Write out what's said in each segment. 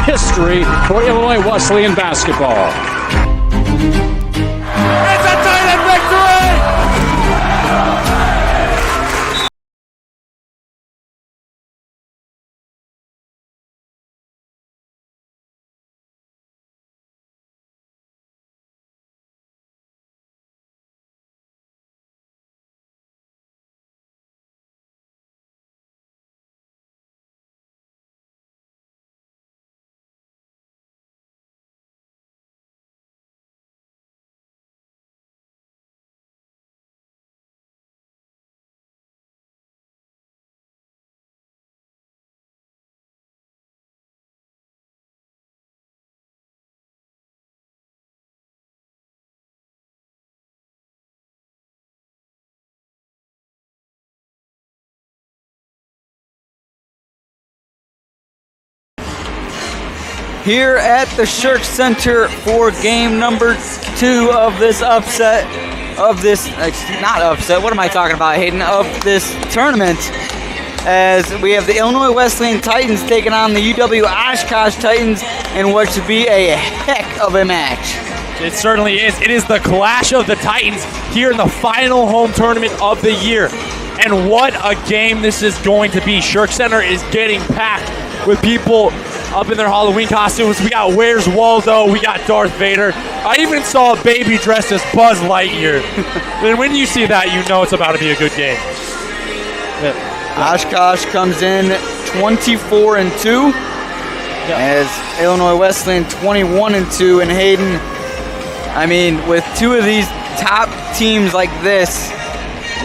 history for Illinois Wesleyan basketball. It's a Titan victory! Here at the Shirk Center for game number 2 of this upset, of this tournament, as we have the Illinois Wesleyan Titans taking on the UW-Oshkosh Titans in what should be a heck of a match. It certainly is. It is the clash of the Titans here in the final home tournament of the year. And what a game this is going to be. Shirk Center is getting packed with people up in their Halloween costumes. We got Where's Waldo, we got Darth Vader. I even saw a baby dressed as Buzz Lightyear. And when you see that, you know it's about to be a good game. Oshkosh comes in 24-2, as Illinois Wesleyan 21-2. And Hayden, I mean, with two of these top teams like this,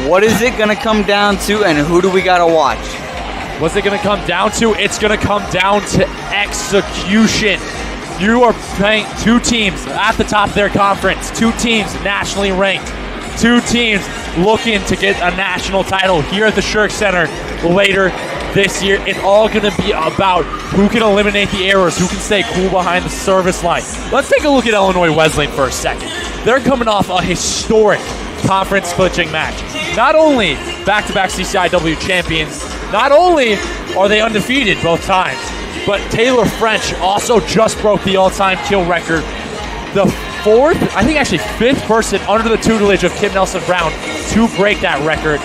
what is it going to come down to, and who do we got to watch? What's it going to come down to? It's going to come down to execution. You are playing two teams at the top of their conference, two teams nationally ranked, two teams looking to get a national title here at the Shirk Center later this year. It's all going to be about who can eliminate the errors, who can stay cool behind the service line. Let's take a look at Illinois Wesleyan for a second. They're coming off a historic conference splitting match. Not only back-to-back CCIW champions, not only are they undefeated both times, but Taylor French also just broke the all-time kill record. The fourth, I think actually fifth person under the tutelage of Kim Nelson-Brown to break that record.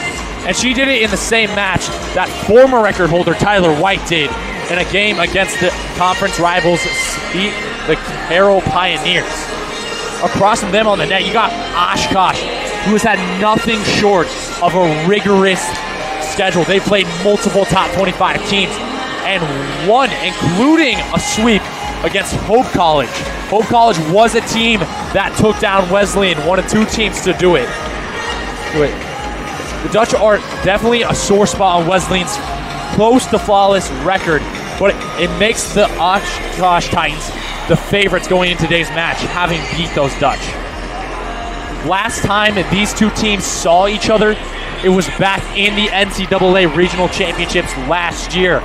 And she did it in the same match that former record holder Tyler White did in a game against the conference rivals, the Carroll Pioneers. Across from them on the net, you got Oshkosh, who has had nothing short of a rigorous schedule. They played multiple top 25 teams and won, including a sweep against Hope College. Hope College was a team that took down Wesleyan, one of two teams to do it. The Dutch are definitely a sore spot on Wesleyan's close to flawless record, but it makes the Oshkosh Titans the favorites going into today's match, having beat those Dutch. Last time these two teams saw each other, it was back in the NCAA Regional Championships last year.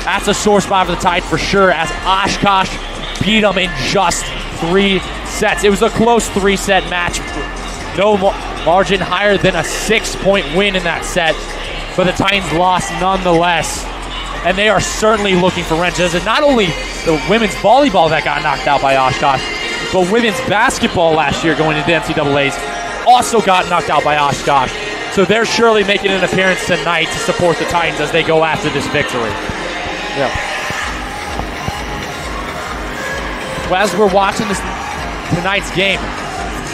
That's a sore spot for the Tide for sure, as Oshkosh beat them in just 3 sets. It was a close 3-set match. No margin higher than a 6-point win in that set, but the Titans lost nonetheless. And they are certainly looking for wrenches. And not only the women's volleyball that got knocked out by Oshkosh, but women's basketball last year going into the NCAAs also got knocked out by Oshkosh. So they're surely making an appearance tonight to support the Titans as they go after this victory. Yeah. Well, as we're watching tonight's game,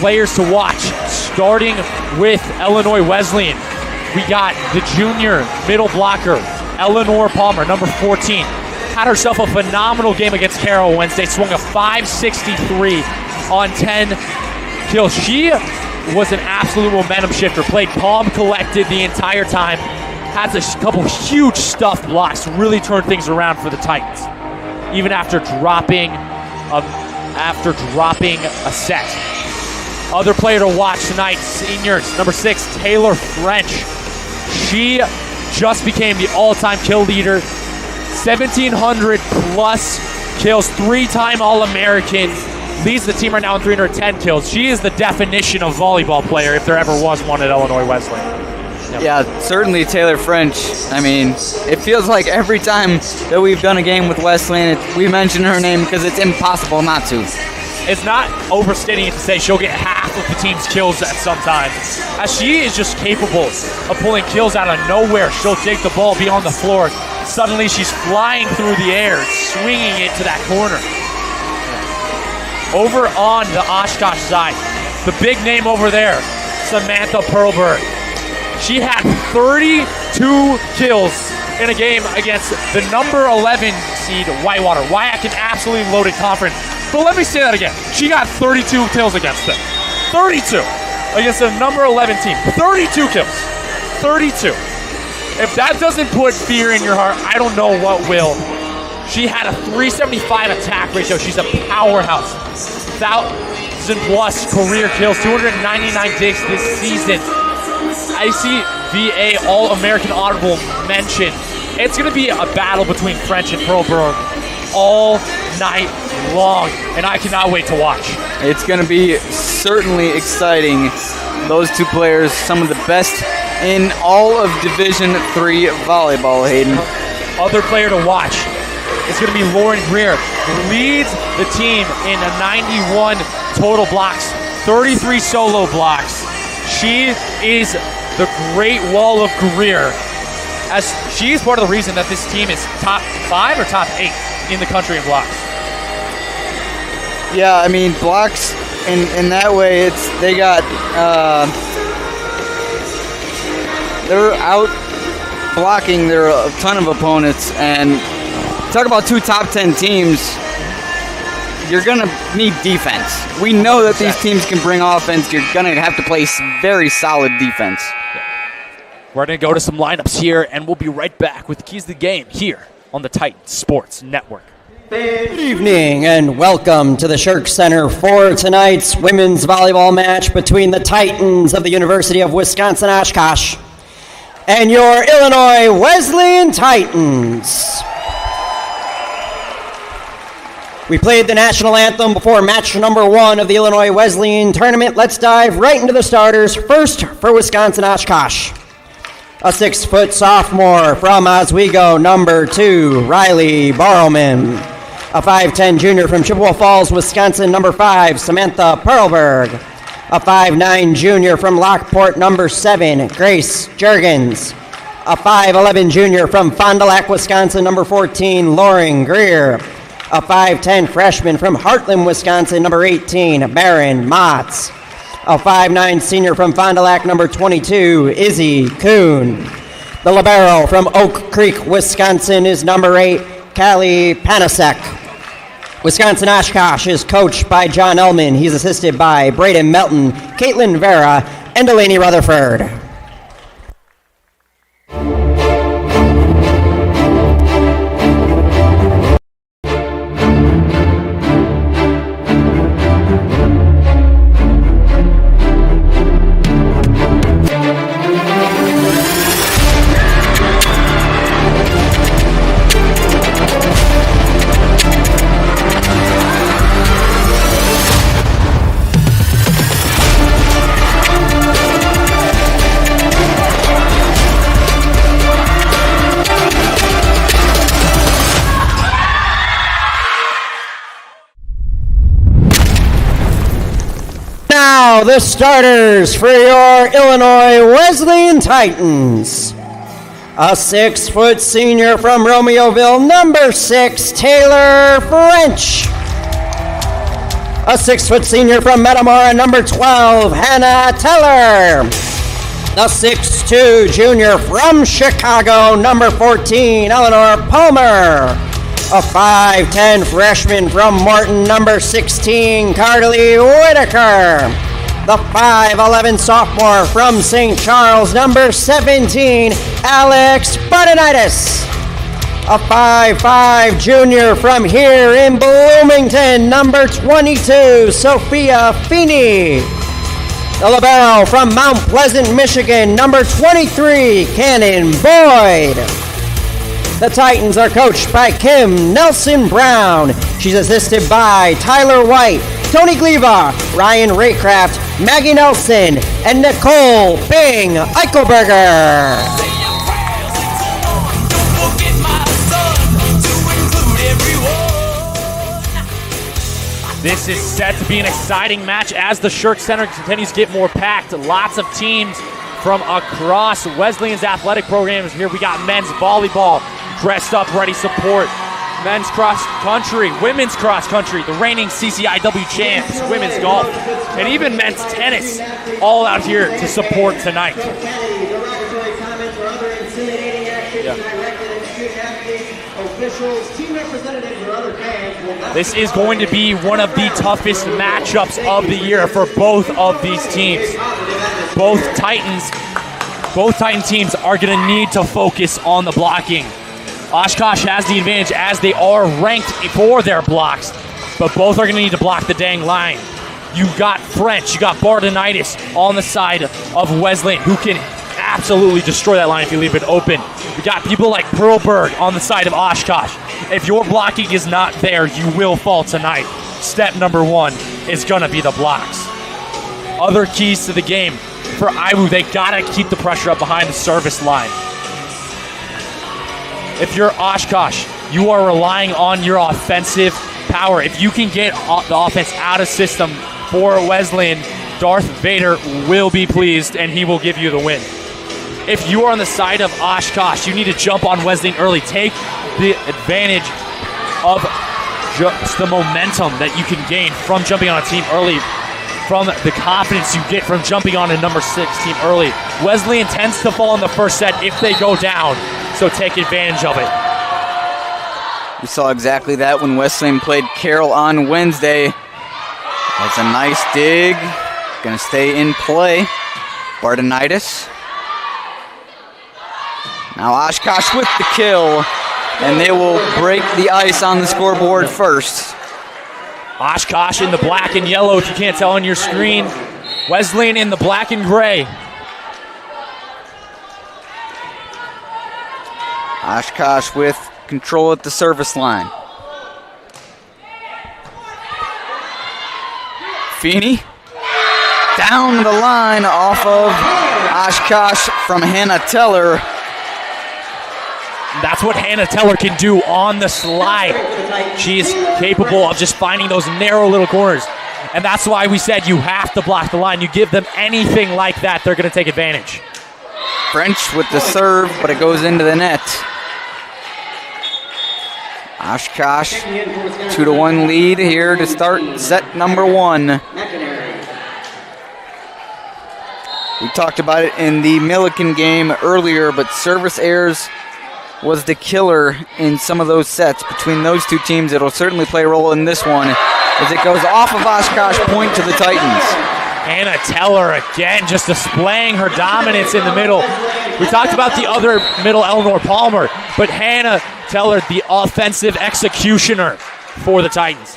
players to watch, starting with Illinois Wesleyan. We got the junior middle blocker, Eleanor Palmer, number 14. Had herself a phenomenal game against Carroll Wednesday. Swung a 563 on 10 kills. She was an absolute momentum shifter. Played calm, collected the entire time. Had a couple huge stuff blocks to really turn things around for the Titans, even after dropping a set. Other player to watch tonight, seniors, number 6, Taylor French. She just became the all-time kill leader. 1,700 plus kills, 3-time All-American. Leads the team right now in 310 kills. She is the definition of volleyball player if there ever was one at Illinois Wesleyan. Yeah, certainly Taylor French. I mean, it feels like every time that we've done a game with Wesleyan, we mention her name because it's impossible not to. It's not overstating it to say she'll get half of the team's kills at some time, as she is just capable of pulling kills out of nowhere. She'll dig the ball, be on the floor. Suddenly she's flying through the air, swinging it to that corner. Over on the Oshkosh side, the big name over there, Samantha Perlberg. She had 32 kills in a game against the number 11 seed Whitewater. Wyatt, an absolutely loaded conference. But let me say that again. She got 32 kills against them. 32 against the number 11 team. 32 kills. 32. If that doesn't put fear in your heart, I don't know what will. She had a 375 attack ratio. She's a powerhouse. 1,000 plus career kills, 299 digs this season. ICVA All-American Honorable Mention. It's going to be a battle between French and Perlberg all night long, and I cannot wait to watch. It's going to be certainly exciting. Those two players, some of the best in all of Division III volleyball, Hayden. Other player to watch is going to be Lauren Greer, who leads the team in a 91 total blocks, 33 solo blocks. She is the Great Wall of Greer, as she is part of the reason that this team is top 5 or top 8 in the country in blocks. Yeah, I mean, blocks in that way, they got they're out blocking a ton of opponents, and talk about two top 10 teams. You're going to need defense. We know that these teams can bring offense. You're going to have to play very solid defense. We're going to go to some lineups here, and we'll be right back with the keys to the game here on the Titan Sports Network. Good evening and welcome to the Shirk Center for tonight's women's volleyball match between the Titans of the University of Wisconsin-Oshkosh and your Illinois Wesleyan Titans. We played the national anthem before match number 1 of the Illinois Wesleyan tournament. Let's dive right into the starters. First for Wisconsin-Oshkosh, a 6-foot sophomore from Oswego, number 2, Riley Borrowman. A 5'10 junior from Chippewa Falls, Wisconsin, number 5, Samantha Perlberg. A 5'9 junior from Lockport, number 7, Grace Juergens. A 5'11 junior from Fond du Lac, Wisconsin, number 14, Lauren Greer. A 5'10 freshman from Heartland, Wisconsin, number 18, Baron Motz. A 5'9 senior from Fond du Lac, number 22, Izzy Kuhn. The libero from Oak Creek, Wisconsin, is number 8, Callie Panasek. Wisconsin-Oshkosh is coached by John Ellman. He's assisted by Braden Melton, Caitlin Vera, and Delaney Rutherford. Now the starters for your Illinois Wesleyan Titans. A 6-foot senior from Romeoville, number 6, Taylor French. A 6-foot senior from Metamora, number 12, Hannah Teller. The 6'2 junior from Chicago, number 14, Eleanor Palmer. A 5'10 freshman from Morton, number 16, Carly Whitaker. The 5'11 sophomore from St. Charles, number 17, Alex Bartonitis. A 5'5 junior from here in Bloomington, number 22, Sophia Feeney. The libero from Mount Pleasant, Michigan, number 23, Cannon Boyd. The Titans are coached by Kim Nelson Brown. She's assisted by Tyler White, Tony Gleva, Ryan Raycraft, Maggie Nelson, and Nicole Bing Eichelberger. This is set to be an exciting match as the Shirk Center continues to get more packed. Lots of teams from across Wesleyan's athletic programs here. We got men's volleyball, dressed up, ready support. Men's cross country, women's cross country, the reigning CCIW champs, women's golf, and even men's tennis, all out here to support tonight. This is going to be one of the toughest matchups of the year for both of these teams. Both Titan teams are going to need to focus on the blocking. Oshkosh has the advantage as they are ranked for their blocks, but both are going to need to block the dang line. You got French, you got Bardenitis on the side of Wesleyan, who can absolutely destroy that line if you leave it open. You got people like Perlberg on the side of Oshkosh. If your blocking is not there, you will fall tonight. Step number one is going to be the blocks. Other keys to the game for IWU, they got to keep the pressure up behind the service line. If you're Oshkosh, you are relying on your offensive power. If you can get the offense out of system for Wesleyan, Darth Vader will be pleased and he will give you the win. If you are on the side of Oshkosh, you need to jump on Wesleyan early. Take the advantage of just the momentum that you can gain from jumping on a team early, from the confidence you get from jumping on a number 6 team early. Wesleyan tends to fall in the first set if they go down, so take advantage of it. We saw exactly that when Wesleyan played Carroll on Wednesday. That's a nice dig. Going to stay in play. Bardenitis. Now Oshkosh with the kill, and they will break the ice on the scoreboard first. Oshkosh in the black and yellow, if you can't tell on your screen. Wesleyan in the black and gray. Oshkosh with control at the service line. Feeney down the line off of Oshkosh from Hannah Teller. That's what Hannah Teller can do on the slide. She is capable of just finding those narrow little corners. And that's why we said you have to block the line. You give them anything like that, they're going to take advantage. French with the serve, but it goes into the net. Oshkosh, 2-1 lead here to start set number 1. We talked about it in the Milliken game earlier, but service errors was the killer in some of those sets. Between those two teams, it'll certainly play a role in this one as it goes off of Oshkosh point to the Titans. Hannah Teller again just displaying her dominance in the middle. We talked about the other middle, Eleanor Palmer, but Hannah Teller, the offensive executioner for the Titans.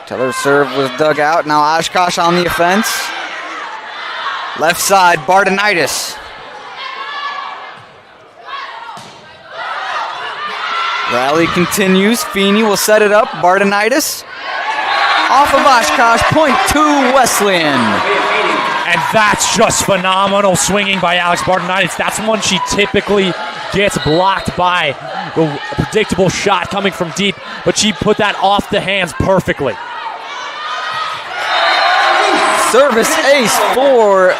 Teller's serve was dug out. Now Oshkosh on the offense. Left side, Bardenitis. Rally continues. Feeney will set it up. Bardenitis. Off of Oshkosh, point to Wesleyan. And that's just phenomenal swinging by Alex Bardenitis. That's one she typically gets blocked by. The predictable shot coming from deep, but she put that off the hands perfectly. Service ace for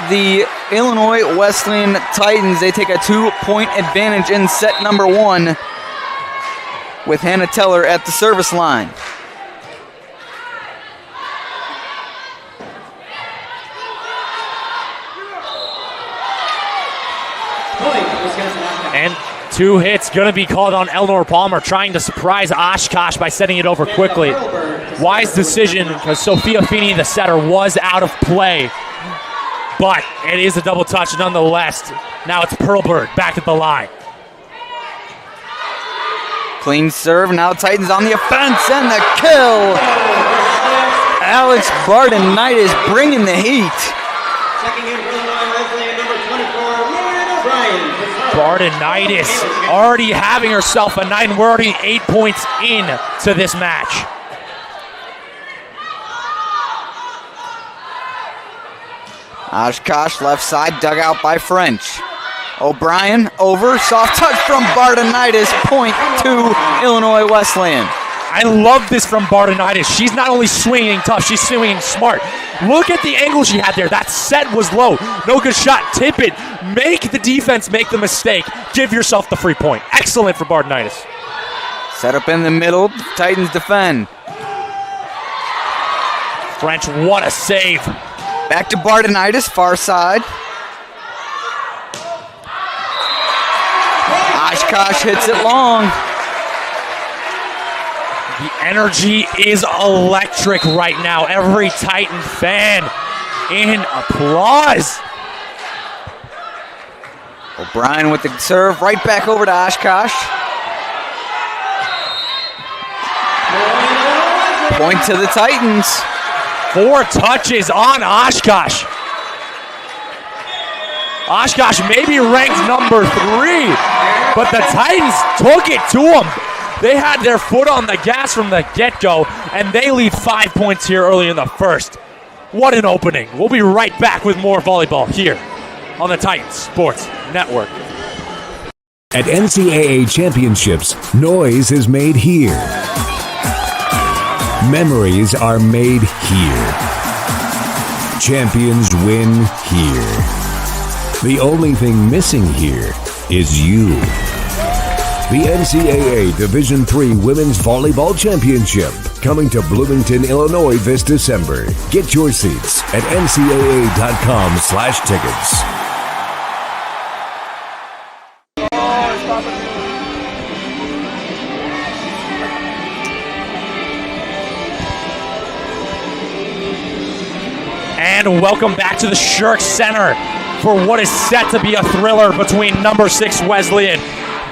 the Illinois Wesleyan Titans. They take a 2-point advantage in set number 1 with Hannah Teller at the service line. And 2 hits going to be called on Eleanor Palmer, trying to surprise Oshkosh by setting it over quickly. Wise decision, because Sophia Feeney, the setter, was out of play. But it is a double touch nonetheless. Now it's Perlberg back at the line. Clean serve, now Titans on the offense, and the kill. Alex Bardenitis bringing the heat. Checking in for Illinois Wesleyan, number 24, Lauren O'Brien. Bardenitis already having herself a night, and we're already 8 points in to this match. Oshkosh left side, dug out by French. O'Brien over, soft touch from Bardenitis, point to Illinois Wesleyan. I love this from Bardenitis. She's not only swinging tough, she's swinging smart. Look at the angle she had there. That set was low. No good shot. Tip it. Make the defense make the mistake. Give yourself the free point. Excellent for Bardenitis. Set up in the middle. Titans defend. French, what a save. Back to Bardenitis, far side. Oshkosh hits it long. The energy is electric right now. Every Titan fan in applause. O'Brien with the serve, right back over to Oshkosh. Point to the Titans. 4 touches on Oshkosh. Oshkosh may be ranked number 3, but the Titans took it to them. They had their foot on the gas from the get-go, and they lead 5 points here early in the first. What an opening. We'll be right back with more volleyball here on the Titans Sports Network. At NCAA championships, noise is made here. Memories are made here. Champions win here. The only thing missing here is you. The NCAA Division III Women's Volleyball Championship, coming to Bloomington, Illinois this December. Get your seats at ncaa.com/tickets. And welcome back to the Shirk Center for what is set to be a thriller between number 6 Wesleyan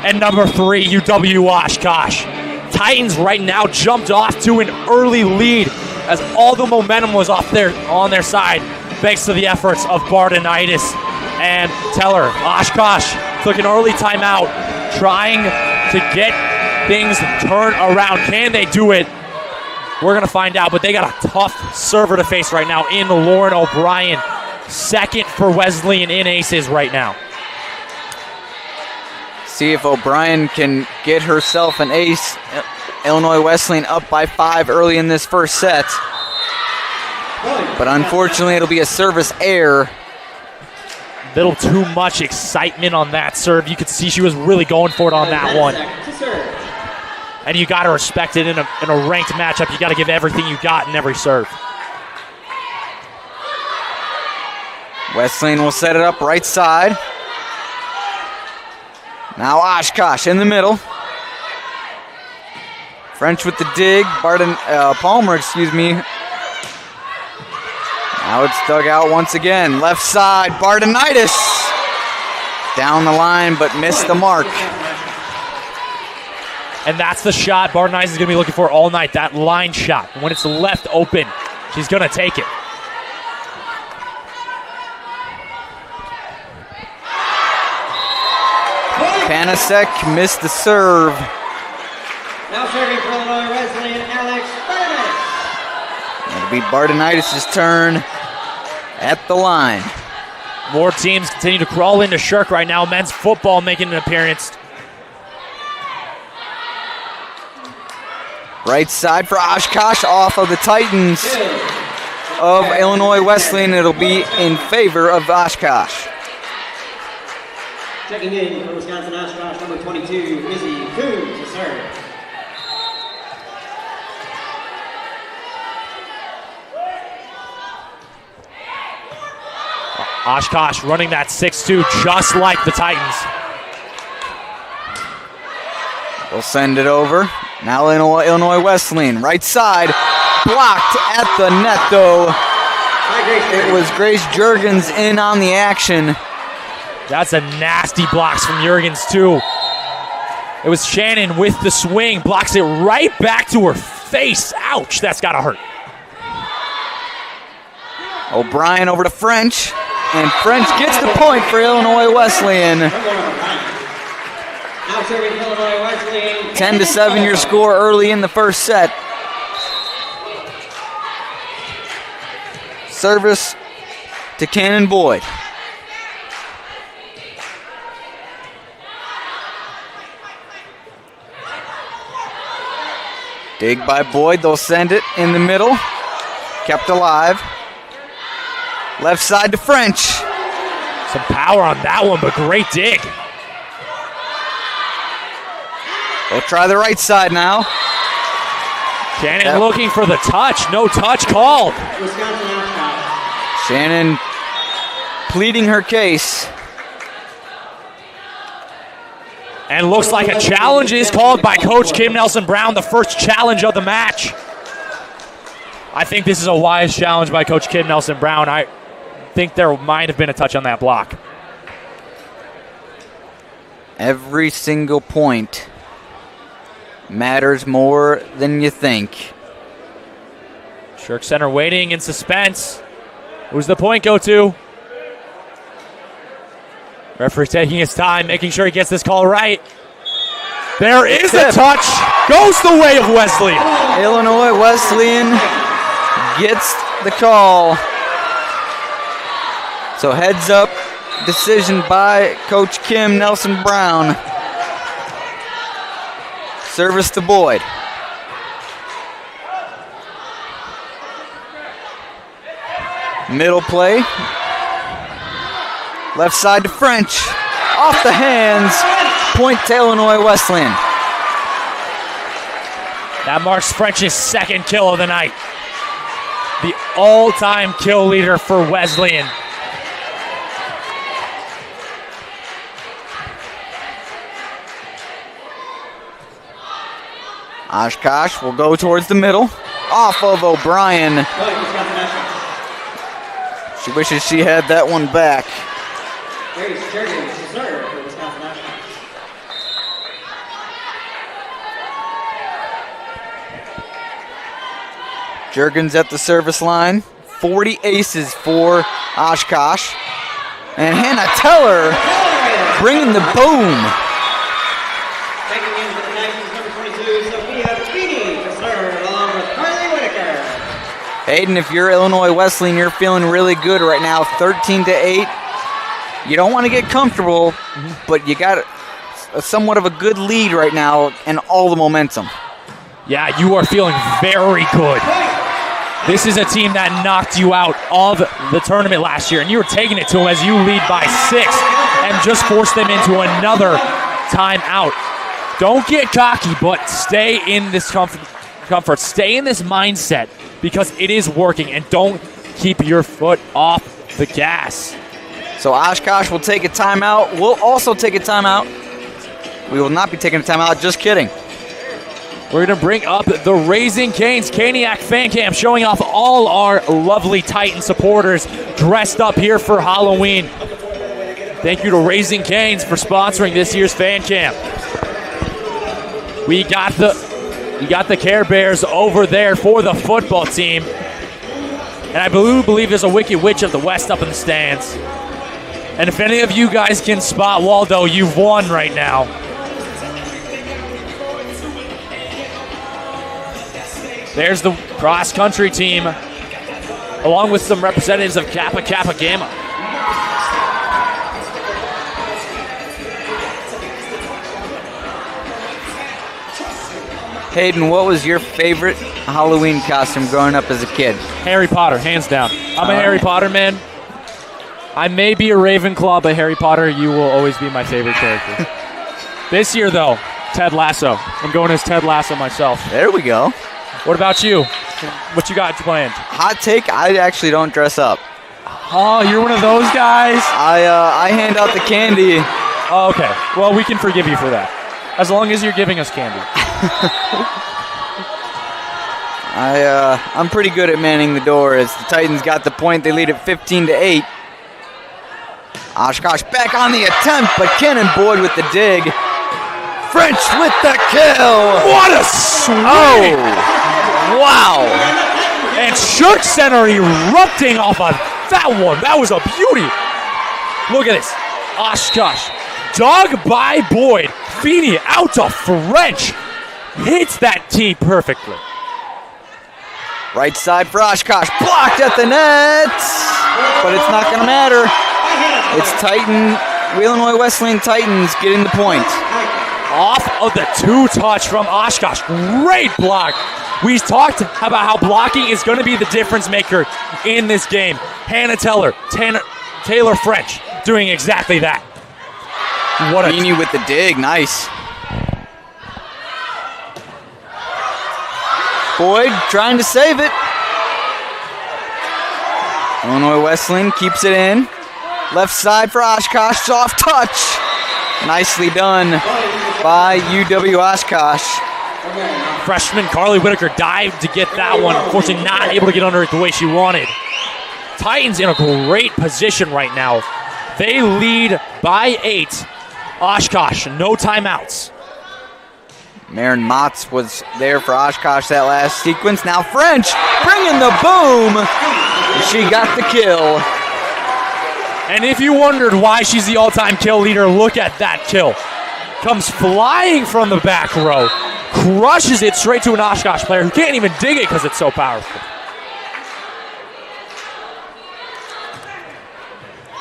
and number 3 UW-Oshkosh. Titans right now jumped off to an early lead as all the momentum was on their side thanks to the efforts of Bardenitis and Teller. Oshkosh took an early timeout trying to get things turned around. Can they do it? We're going to find out, but they got a tough server to face right now in Lauren O'Brien. Second for Wesleyan in aces right now. See if O'Brien can get herself an ace. Illinois Wesleyan up by 5 early in this first set. But unfortunately, it'll be a service error. Little too much excitement on that serve. You could see she was really going for it on that one. And you got to respect it in a ranked matchup. You got to give everything you got in every serve. Wesleyan will set it up right side. Now Oshkosh in the middle. French with the dig. Palmer, excuse me. Now it's dug out once again. Left side, Bardenitis. Down the line, but missed the mark. And that's the shot Bardenitis is going to be looking for all night, that line shot. When it's left open, she's going to take it. Panasek missed the serve. Now serving for Illinois Wesleyan, Alex Bardenitis. It'll be Bardenitis' turn at the line. More teams continue to crawl into Shirk right now. Men's football making an appearance. Right side for Oshkosh, off of the Titans of Illinois Wesleyan. It'll be in favor of Oshkosh. Checking in for Wisconsin Oshkosh, number 22, Izzy Coons to serve. Oshkosh running that 6-2 just like the Titans. We'll send it over. Now Illinois Wesleyan, right side, blocked at the net though. It was Grace Juergens in on the action. That's a nasty blocks from Juergens too. It was Shannon with the swing, blocks it right back to her face. Ouch, that's gotta hurt. O'Brien over to French, and French gets the point for Illinois Wesleyan. Now serving Illinois Wesleyan. 10-7 your score early in the first set. Service to Cannon Boyd. Dig by Boyd, they'll send it in the middle. Kept alive. Left side to French. Some power on that one, but great dig. They'll try the right side now. Shannon looking for the touch. No touch called. Shannon pleading her case. And looks like a challenge is called by Coach Kim Nelson-Brown, the first challenge of the match. I think this is a wise challenge by Coach Kim Nelson-Brown. I think there might have been a touch on that block. Every single point matters more than you think. Shirk Center waiting in suspense. Who's the point go to? Referee taking his time, making sure he gets this call right. There is a touch. Goes the way of Wesleyan. Illinois Wesleyan gets the call. So heads up decision by Coach Kim Nelson-Brown. Service to Boyd. Middle play. Left side to French. Off the hands. Point to Illinois Wesleyan. That marks French's second kill of the night. The all-time kill leader for Wesleyan. Oshkosh will go towards the middle. Off of O'Brien. She wishes she had that one back. Juergens at the service line. 40 aces for Oshkosh. And Hannah Teller bringing the boom. Hayden, if you're Illinois Wesleyan, you're feeling really good right now. 13-8. You don't want to get comfortable, but you got somewhat of a good lead right now and all the momentum. Yeah, you are feeling very good. This is a team that knocked you out of the tournament last year, and you were taking it to them as you lead by 6 and just forced them into another timeout. Don't get cocky, but stay in this comfort. Stay in this mindset because it is working, and don't keep your foot off the gas. So Oshkosh will take a timeout. We'll also take a timeout. We will not be taking a timeout, just kidding. We're going to bring up the Raising Cane's Caniac Fan Cam, showing off all our lovely Titan supporters dressed up here for Halloween. Thank you to Raising Cane's for sponsoring this year's Fan Cam. We got the Care Bears over there for the football team. And I believe there's a Wicked Witch of the West up in the stands. And if any of you guys can spot Waldo, you've won right now. There's the cross-country team, along with some representatives of Kappa Kappa Gamma. Hayden, what was your favorite Halloween costume growing up as a kid? Harry Potter, hands down. I'm a Harry Potter man. I may be a Ravenclaw, but Harry Potter, you will always be my favorite character. This year, though, Ted Lasso. I'm going as Ted Lasso myself. There we go. What about you? What you got planned? Hot take, I actually don't dress up. Oh, you're one of those guys? I hand out the candy. Oh, okay. Well, we can forgive you for that. As long as you're giving us candy. I'm pretty good at manning the door as the Titans got the point. They lead at 15-8. Oshkosh back on the attempt, but Cannon Boyd with the dig. French with the kill. What a swing! Oh, wow. And Shirk Center erupting off of that one. That was a beauty. Look at this. Oshkosh Dug by Boyd. Feeney out to French. Hits that tee perfectly. Right side for Oshkosh. Blocked at the net. But it's not going to matter. It's Illinois Wesleyan Titans getting the point. Off of the two-touch from Oshkosh. Great block. We talked about how blocking is going to be the difference maker in this game. Hannah Taylor French doing exactly that. What a Feeney with the dig. Nice. Boyd trying to save it. Illinois Wesleyan keeps it in. Left side for Oshkosh. Soft touch. Nicely done by UW-Oshkosh. Freshman Carly Whitaker dived to get that one. Unfortunately, not able to get under it the way she wanted. Titans in a great position right now. They lead by 8. Oshkosh, no timeouts. Marin Motz was there for Oshkosh that last sequence. Now French bringing the boom. She got the kill. And if you wondered why she's the all-time kill leader, look at that kill. Comes flying from the back row. Crushes it straight to an Oshkosh player who can't even dig it because it's so powerful.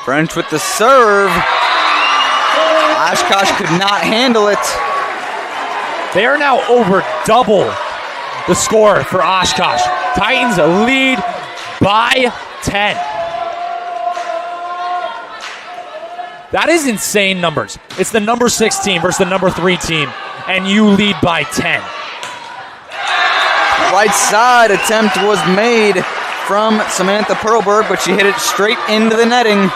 French with the serve. Oshkosh could not handle it. They are now over double the score for Oshkosh. Titans lead by 10. That is insane numbers. It's the number 6 team versus the number 3 team, and you lead by 10. Right side attempt was made from Samantha Perlberg, but she hit it straight into the netting.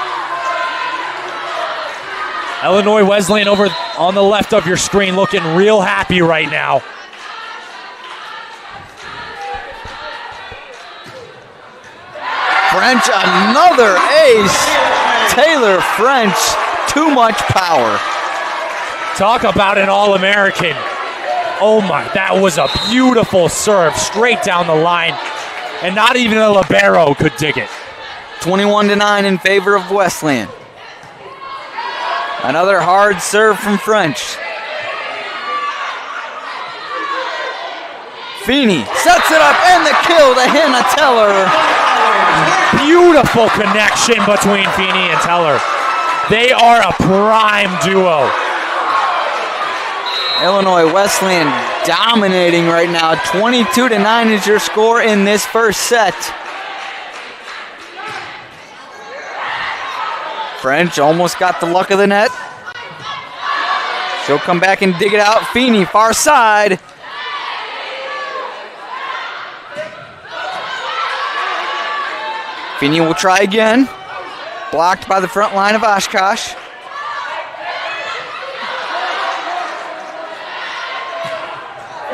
Illinois Wesleyan over on the left of your screen looking real happy right now. French, another ace. Taylor French, too much power. Talk about an All-American. Oh my, that was a beautiful serve straight down the line. And not even a libero could dig it. 21-9 in favor of Wesleyan. Another hard serve from French. Feeney sets it up and the kill to Hannah Teller. Beautiful connection between Feeney and Teller. They are a prime duo. Illinois Wesleyan dominating right now. 22-9 is your score in this first set. French almost got the luck of the net. She'll come back and dig it out. Feeney, far side. Feeney will try again. Blocked by the front line of Oshkosh.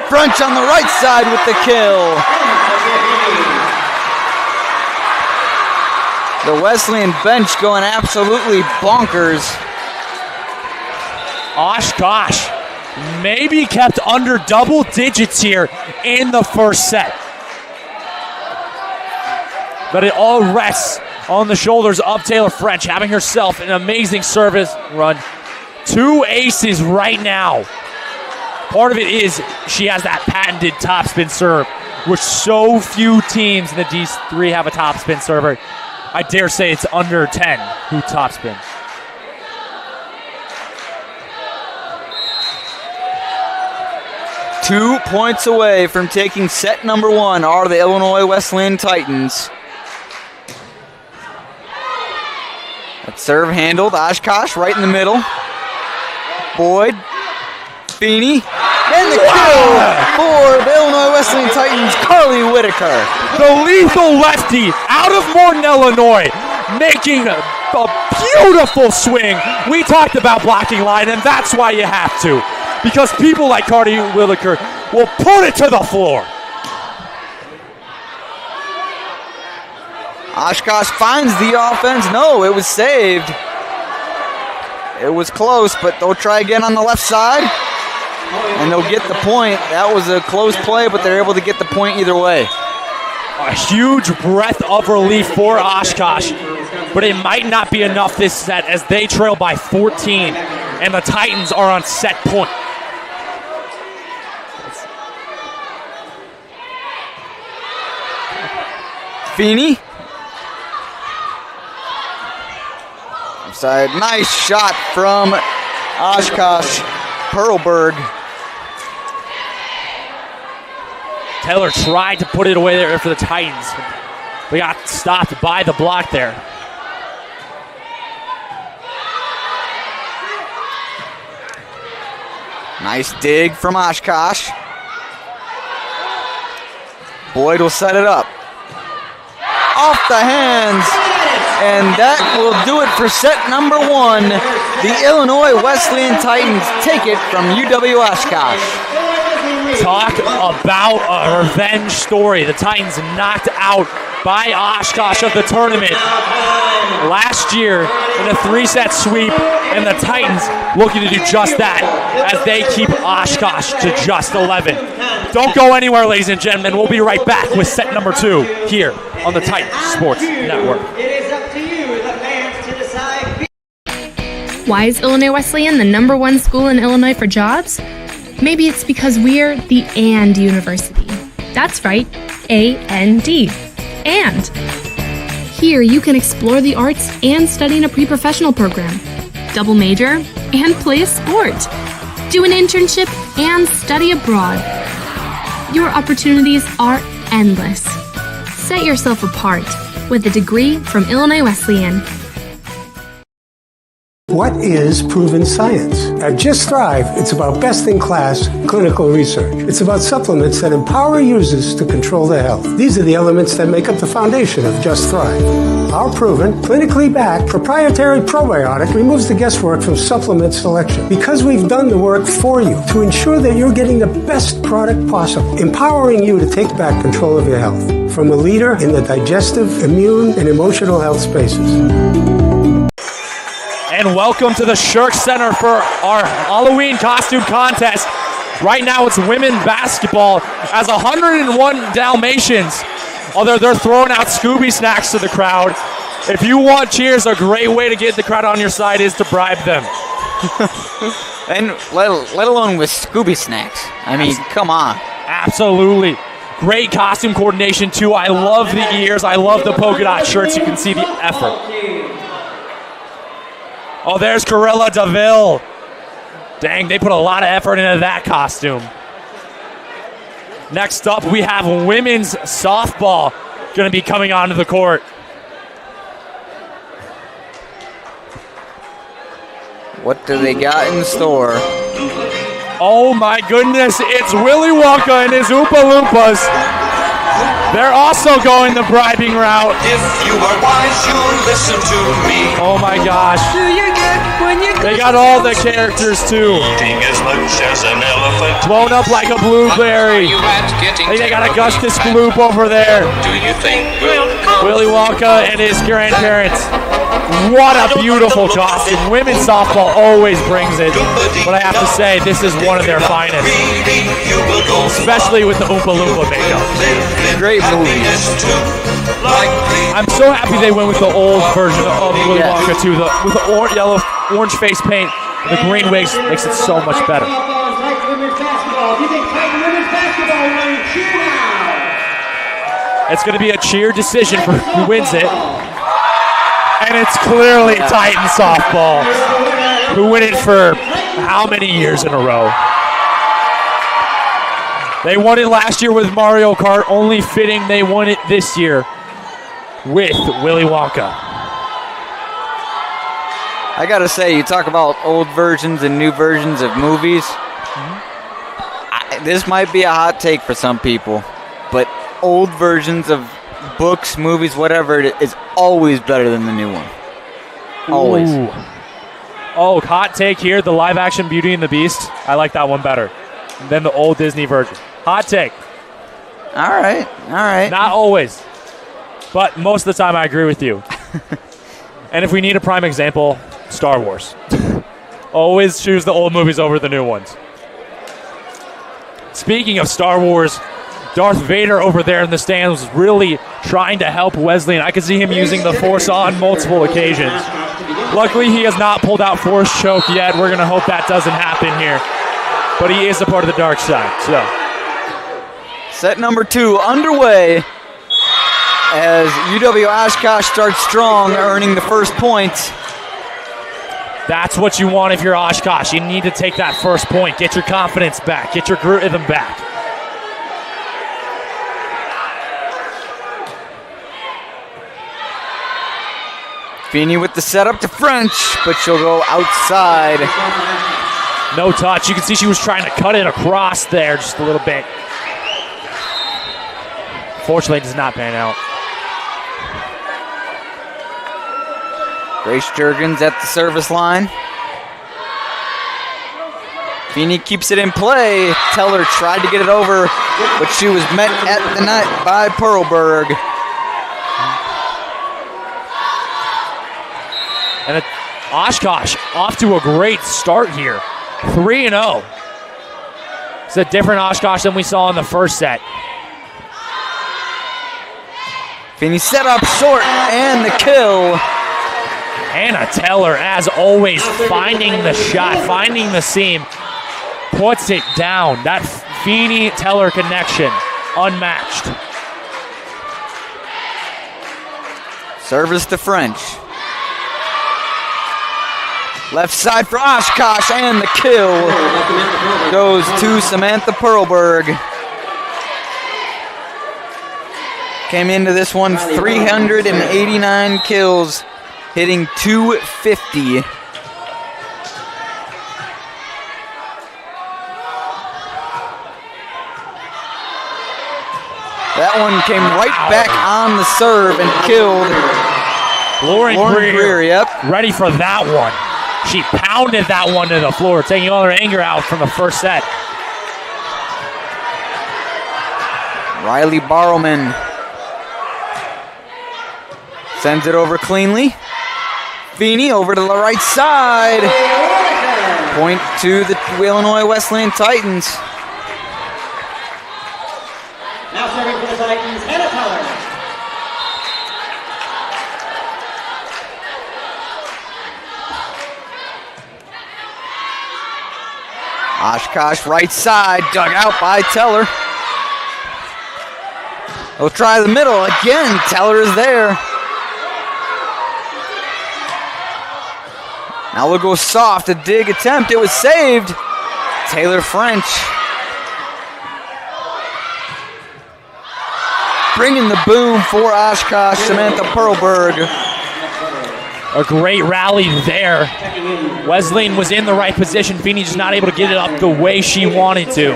French on the right side with the kill. The Wesleyan bench going absolutely bonkers. Oshkosh maybe kept under double digits here in the first set. But it all rests on the shoulders of Taylor French, having herself an amazing service run. 2 aces right now. Part of it is she has that patented topspin serve, which so few teams in the D3 have a topspin server. I dare say it's under 10 who topspin. Two points away from taking set number 1 are the Illinois Wesleyan Titans. That serve handled. Oshkosh right in the middle. Boyd. Feeney. And the kill for the Illinois Wesleyan Titans, Carly Whitaker. The lethal lefty out of Morton, Illinois, making a beautiful swing. We talked about blocking line, and that's why you have to. Because people like Carly Whitaker will put it to the floor. Oshkosh finds the offense. No, it was saved. It was close, but they'll try again on the left side. And they'll get the point. That was a close play, but they're able to get the point either way. A huge breath of relief for Oshkosh, but it might not be enough this set as they trail by 14. and the Titans are on set point. Feeney. Offside. Nice shot from Oshkosh. Perlberg. Taylor tried to put it away there for the Titans. We got stopped by the block there. Nice dig from Oshkosh. Boyd will set it up. Off the hands. And that will do it for set number 1. The Illinois Wesleyan Titans take it from UW-Oshkosh. Talk about a revenge story. The Titans knocked out by Oshkosh of the tournament last year in a 3-set sweep, and the Titans looking to do just that as they keep Oshkosh to just 11. Don't go anywhere, ladies and gentlemen. We'll be right back with set number 2 here on the Titans Sports Network. It is up to you, the fans, to decide. Why is Illinois Wesleyan the #1 school in Illinois for jobs? Maybe it's because we're the AND University. That's right, A-N-D. And here you can explore the arts and study in a pre-professional program, double major, and play a sport, do an internship, and study abroad. Your opportunities are endless. Set yourself apart with a degree from Illinois Wesleyan. What is proven science? At Just Thrive, it's about best-in-class clinical research. It's about supplements that empower users to control their health. These are the elements that make up the foundation of Just Thrive. Our proven, clinically backed, proprietary probiotic removes the guesswork from supplement selection because we've done the work for you to ensure that you're getting the best product possible, empowering you to take back control of your health from a leader in the digestive, immune, and emotional health spaces. And welcome to the Shirk Center for our Halloween costume contest. Right now it's women basketball as 101 Dalmatians, although they're throwing out Scooby snacks to the crowd. If you want cheers, a great way to get the crowd on your side is to bribe them. And let alone with Scooby snacks. I mean, come on. Absolutely. Great costume coordination too. I love the ears. I love the polka dot shirts. You can see the effort. Oh, there's Corella DeVille. Dang, they put a lot of effort into that costume. Next up, we have women's softball going to be coming onto the court. What do they got in store? Oh my goodness, it's Willy Wonka and his Oompa Loompas. They're also going the bribing route. If you are wise, you'll listen to me. Oh my gosh. Do you get when you They got all the characters too. Eating as much as an elephant. Blown up like a blueberry. They got Augustus Gloop over there. Do you think we'll come? Willy Wonka and his grandparents. What a beautiful costume. Women's softball always brings it. But I have to say, this is one of their finest. Especially with the Oompa Loompa makeup. Great movie. I'm so happy they went with the old version of Willy Wonka too. With the yellow, orange face paint, the green wigs makes it so much better. It's going to be a cheer decision for who wins it. And it's clearly Titan softball, who win it for how many years in a row? They won it last year with Mario Kart, only fitting they won it this year with Willy Wonka. I gotta say, you talk about old versions and new versions of movies. This might be a hot take for some people, but old versions of books, movies, whatever, it is always better than the new one. Always. Ooh. Oh, hot take here, the live-action Beauty and the Beast. I like that one better than the old Disney version. Hot take. All right. Not always, but most of the time I agree with you. And if we need a prime example, Star Wars. Always choose the old movies over the new ones. Speaking of Star Wars, Darth Vader over there in the stands was really trying to help Wesleyan. I could see him using the Force on multiple occasions. Luckily, he has not pulled out force choke yet. We're going to hope that doesn't happen here. But he is a part of the dark side. So, set number 2 underway as UW-Oshkosh starts strong, earning the first point. that's what you want if you're Oshkosh. You need to take that first point. Get your confidence back. Get your rhythm back. Feeney with the setup to French, but she'll go outside. No touch. You can see she was trying to cut it across there just a little bit. Fortunately, it does not pan out. Grace Jurgens at the service line. Feeney keeps it in play. Teller tried to get it over, but she was met at the net by Perlberg. And Oshkosh off to a great start here. 3-0. It's a different Oshkosh than we saw in the first set. Feeney set up short and the kill. Hannah Teller, as always, finding the shot, finding the seam, puts it down. That Feeney-Teller connection, unmatched. Service to French. Left side for Oshkosh, and the kill goes to Samantha Perlberg. Came into this one 389 kills, hitting 250. That one came right back on the serve and killed Lauren Greer, yep. Ready for that one. She pounded that one to the floor, taking all her anger out from the first set. Riley Barrowman sends it over cleanly. Feeney over to the right side. Point to the Illinois Wesleyan Titans. Now serving for the Titans, Hannah Teller. Oshkosh right side, dug out by Teller. We'll try the middle again. Teller is there. Now we'll go soft. A dig attempt. It was saved. Taylor French. Bringing the boom for Oshkosh. Samantha Perlberg. A great rally there. Wesleyan was in the right position. Feeney just not able to get it up the way she wanted to.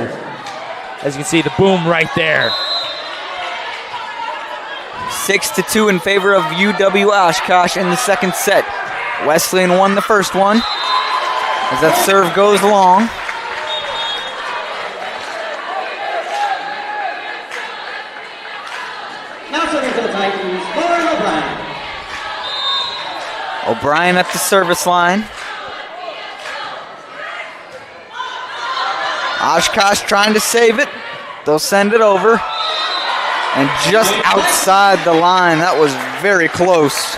As you can see, the boom right there. 6-2 in favor of UW-Oshkosh in the second set. Wesleyan won the first one as that serve goes long. Now serving for the Titans, Lauren O'Brien. O'Brien at the service line. Oshkosh trying to save it. They'll send it over. And just outside the line. That was very close.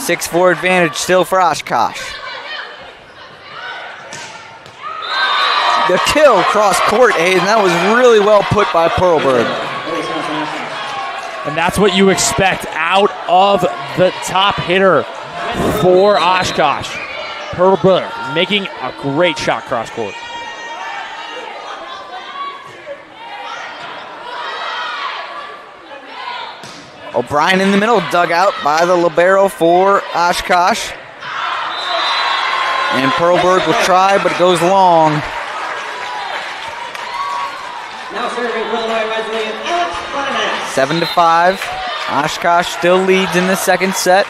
Six-4 advantage still for Oshkosh. The kill cross court, Hayden. That was really well put by Perlberg. And that's what you expect out of the top hitter for Oshkosh. Perlberg making a great shot cross court. O'Brien in the middle, dug out by the libero for Oshkosh. And Perlberg will try, but it goes long. Now serving for Illinois Wesleyan, Alex Barnett. 7-5. Oshkosh still leads in the second set.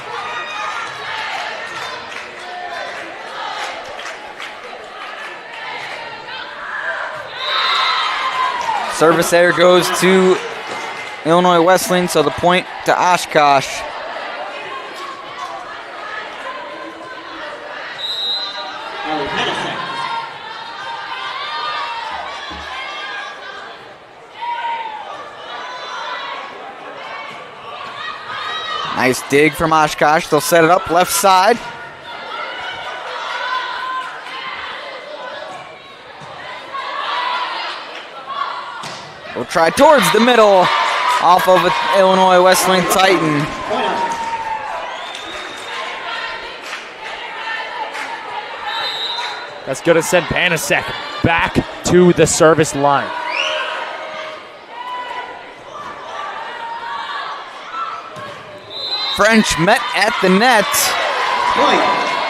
Service there goes to Illinois Wesleyan, so the point to Oshkosh. Ellie Panasek. Nice dig from Oshkosh. They'll set it up left side. We'll try towards the middle off of an Illinois Wesleyan Titan. That's going to send Panasek back to the service line. French met at the net.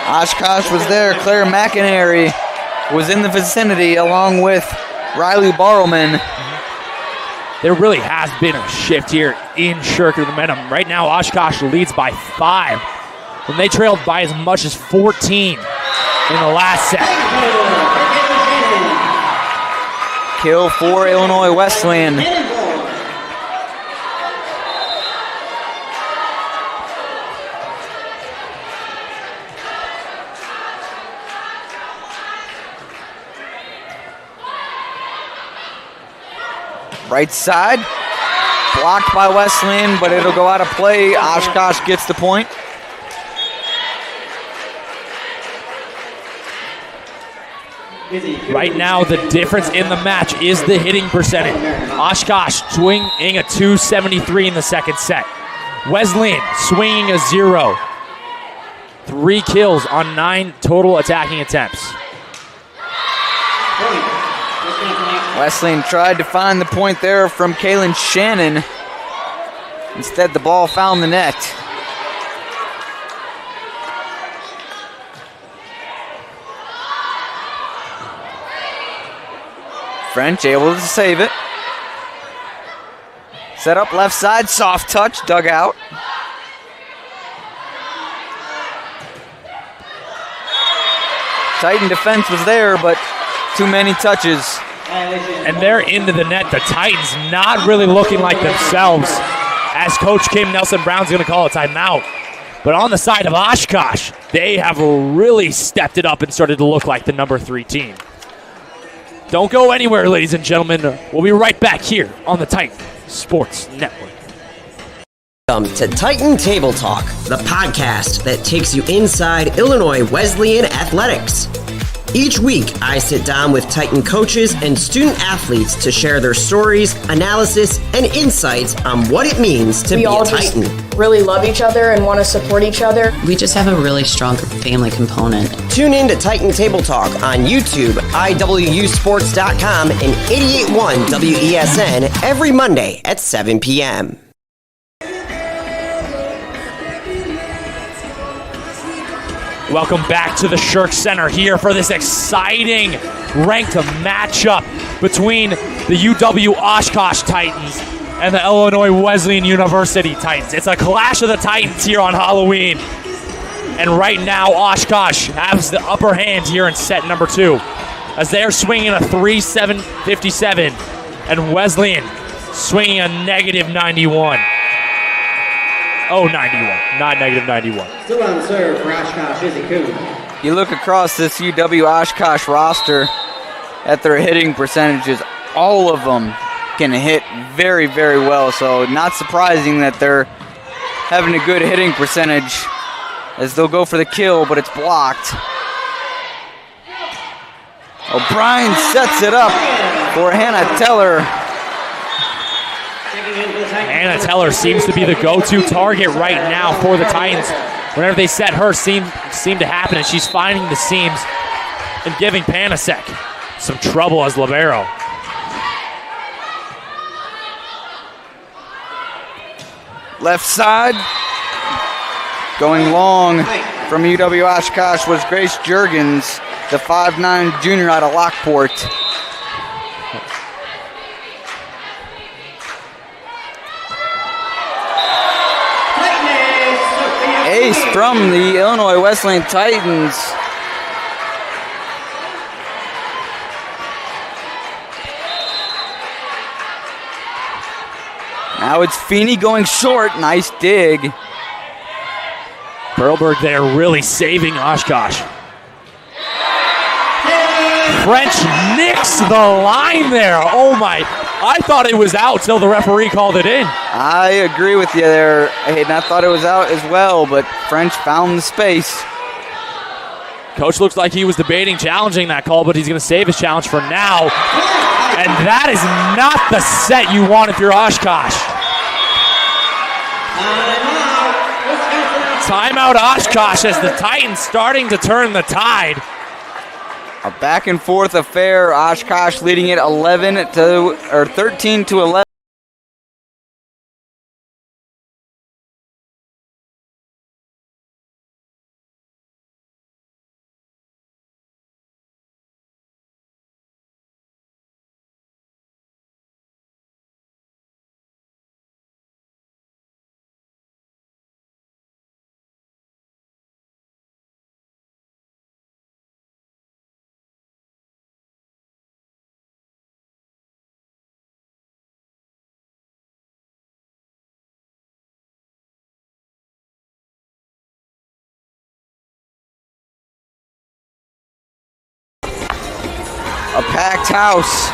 Oshkosh was there. Claire McInerney was in the vicinity along with Riley Barrowman. There really has been a shift here in Shirker momentum. Right now, Oshkosh leads by 5, when they trailed by as much as 14 in the last set. Kill for Illinois Wesleyan. Right side, blocked by Wesleyan, but it'll go out of play. Oshkosh gets the point. Right now, the difference in the match is the hitting percentage. Oshkosh swinging a 273 in the second set. Wesleyan swinging a 0. 3 kills on 9 total attacking attempts. Wesleyan tried to find the point there from Kaylin Shannon. Instead, the ball found the net. French able to save it. Set up left side, soft touch, dug out. Titan defense was there, but too many touches. And they're into the net. The Titans not really looking like themselves, as Coach Kim Nelson-Brown's going to call a timeout. But on the side of Oshkosh, they have really stepped it up and started to look like the number 3 team. Don't go anywhere, ladies and gentlemen. We'll be right back here on the Titan Sports Network. Welcome to Titan Table Talk, the podcast that takes you inside Illinois Wesleyan athletics. Each week, I sit down with Titan coaches and student athletes to share their stories, analysis, and insights on what it means to be a Titan. Just really love each other and want to support each other. We just have a really strong family component. Tune in to Titan Table Talk on YouTube, IWUsports.com, and 88.1 WESN every Monday at 7 p.m. Welcome back to the Shirk Center here for this exciting ranked matchup between the UW-Oshkosh Titans and the Illinois Wesleyan University Titans. It's a clash of the Titans here on Halloween. And right now, Oshkosh has the upper hand here in set number 2, as they're swinging a 3-7-57, and Wesleyan swinging a -91. Oh, 91, not -91. Still on serve for Oshkosh, Izzy Kuhn. You look across this UW-Oshkosh roster at their hitting percentages, all of them can hit very, very well. So not surprising that they're having a good hitting percentage, as they'll go for the kill, but it's blocked. O'Brien sets it up for Hannah Teller. Hannah Teller seems to be the go-to target right now for the Titans. Whenever they set her, seem to happen, and she's finding the seams and giving Panasek some trouble as libero. Left side, going long from UW-Oshkosh was Grace Juergens, the 5'9" junior out of Lockport. Ace from the Illinois Wesleyan Titans. Now it's Feeney going short. Nice dig. Perlberg there really saving Oshkosh. French nicks the line there. Oh my. I thought it was out till the referee called it in. I agree with you there, Hayden. I thought it was out as well, but French found the space. Coach looks like he was debating challenging that call, but he's going to save his challenge for now. And that is not the set you want if you're Oshkosh. Timeout Oshkosh as the Titans starting to turn the tide. A back and forth affair. Oshkosh leading it 13 to 11. A packed house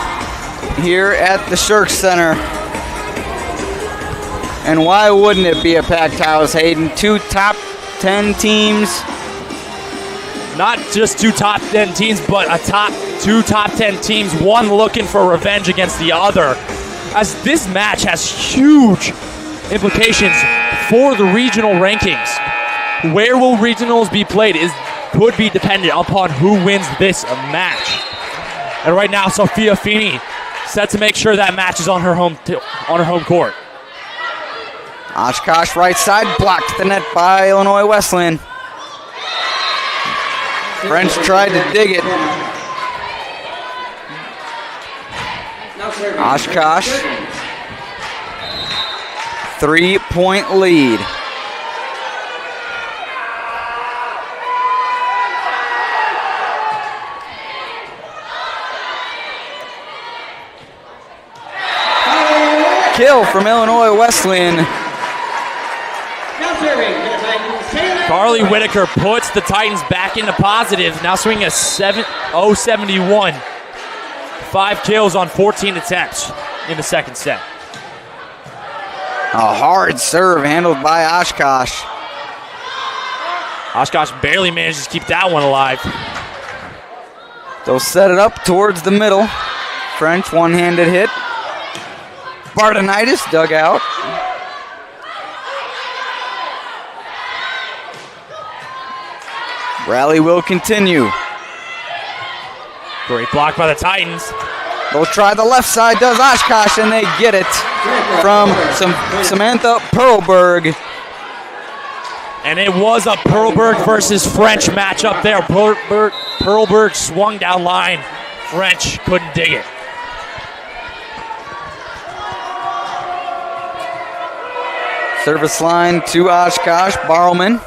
here at the Shirk Center. And why wouldn't it be a packed house, Hayden? Two top 10 teams. Not just two top 10 teams, but two top 10 teams, one looking for revenge against the other. As this match has huge implications for the regional rankings. Where will regionals be played could be dependent upon who wins this match. And right now, Sophia Feeney set to make sure that match is on her home court. Oshkosh right side, blocked the net by Illinois Wesleyan. French tried to dig it. Oshkosh, 3-point lead. Kill from Illinois Wesleyan. Carly Whitaker puts the Titans back into positive. Now swinging a 0-71. 5 kills on 14 attempts in the second set. A hard serve handled by Oshkosh. Oshkosh barely manages to keep that one alive. They'll set it up towards the middle. French one-handed hit. Bardenitis dug out. Rally will continue. Great block by the Titans. They'll try the left side, does Oshkosh, and they get it from Samantha Perlberg. And it was a Perlberg versus French matchup there. Perlberg swung down line. French couldn't dig it. Service line to Oshkosh, Barrowman.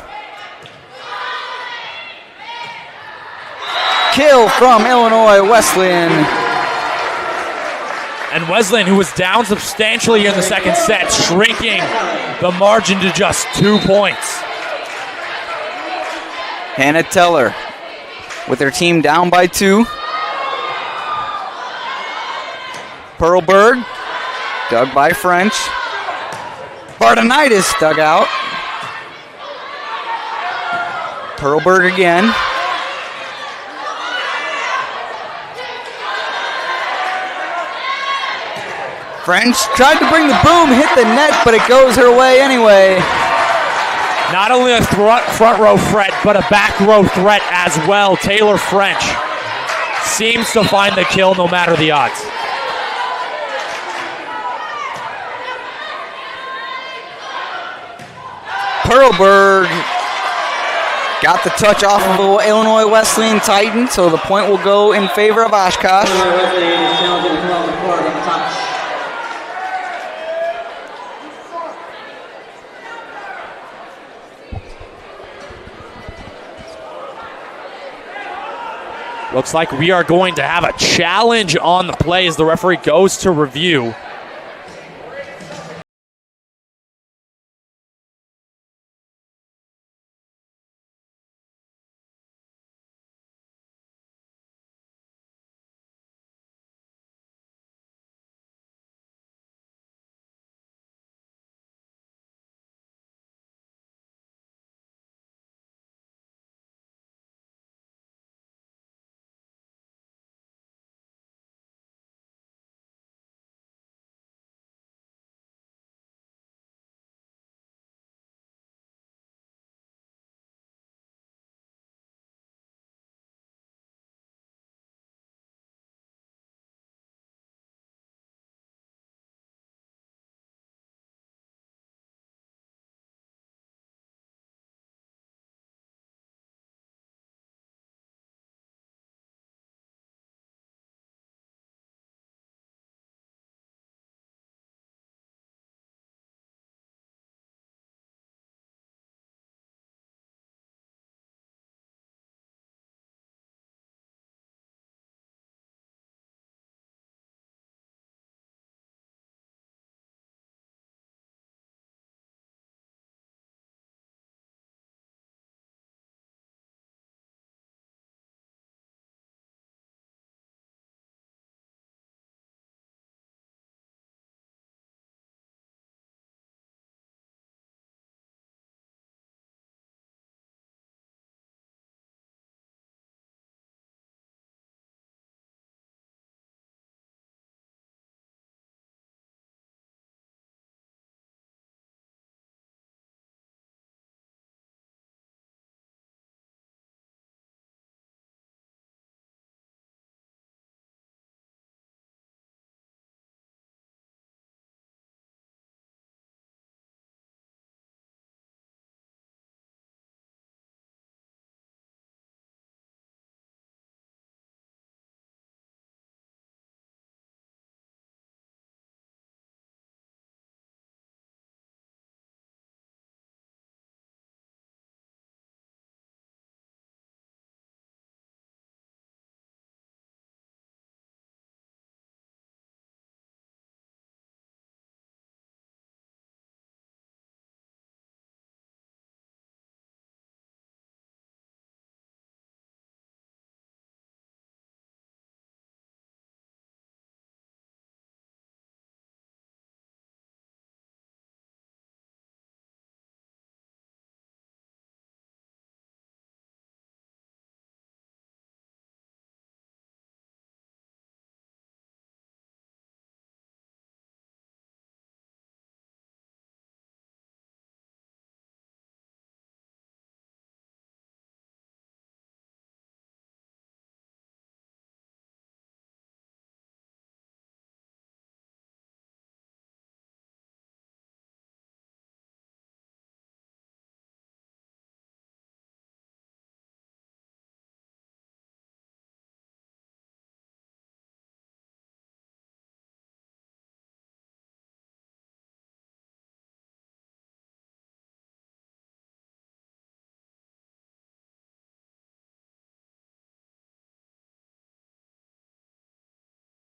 Kill from Illinois Wesleyan. And Wesleyan, who was down substantially in the second set, shrinking the margin to just 2 points. Hannah Teller with her team down by 2. Perlberg, dug by French. Bardenitis dug out. Perlberg again. French tried to bring the boom, hit the net, but it goes her way anyway. Not only a front row threat, but a back row threat as well. Taylor French seems to find the kill no matter the odds. Perlberg got the touch off of the Illinois Wesleyan Titan, so the point will go in favor of Oshkosh. Looks like we are going to have a challenge on the play as the referee goes to review.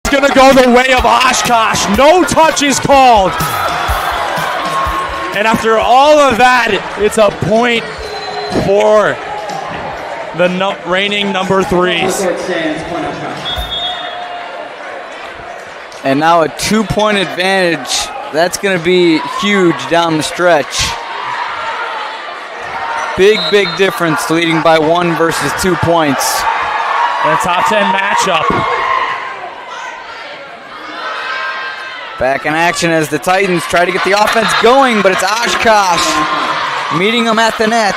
It's going to go the way of Oshkosh. No touch is called. And after all of that, it's a point for the reigning number 3s. And now a 2-point advantage. That's going to be huge down the stretch. Big, big difference, leading by 1 versus 2 points. And a top 10 matchup. Back in action as the Titans try to get the offense going, but it's Oshkosh meeting them at the net.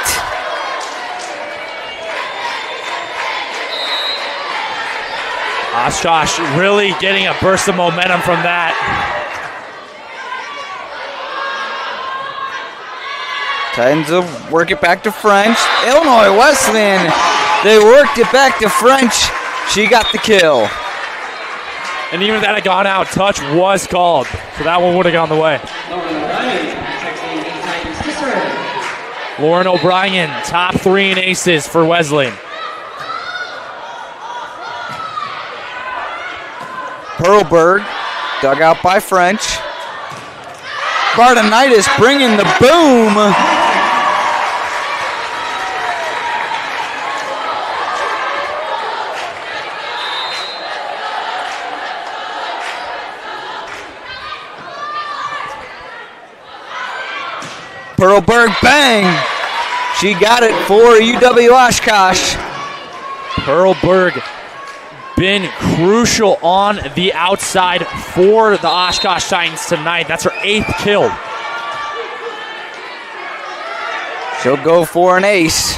Oshkosh really getting a burst of momentum from that. Titans will work it back to French. Illinois Wesleyan, they worked it back to French. She got the kill. And even if that had gone out, touch was called. So that one would have gone the way. Lauren O'Brien, top 3 in aces for Wesleyan. Perlberg, dug out by French. Bardenitis bringing the boom. Perlberg, bang! She got it for UW-Oshkosh. Perlberg been crucial on the outside for the Oshkosh Titans tonight. That's her 8th kill. She'll go for an ace.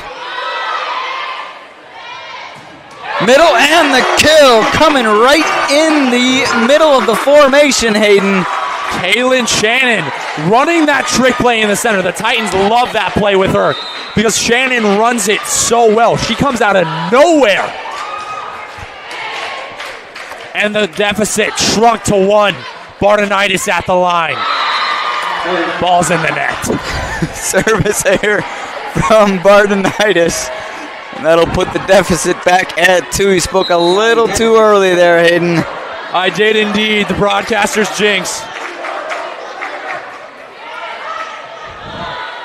Middle and the kill coming right in the middle of the formation, Hayden. Kaylin Shannon running that trick play in the center. The Titans love that play with her because Shannon runs it so well. She comes out of nowhere. And the deficit shrunk to 1. Bardenitis at the line. Ball's in the net. Service error from Bardenitis. And that'll put the deficit back at 2. He spoke a little too early there, Hayden. I did indeed. The broadcaster's jinx.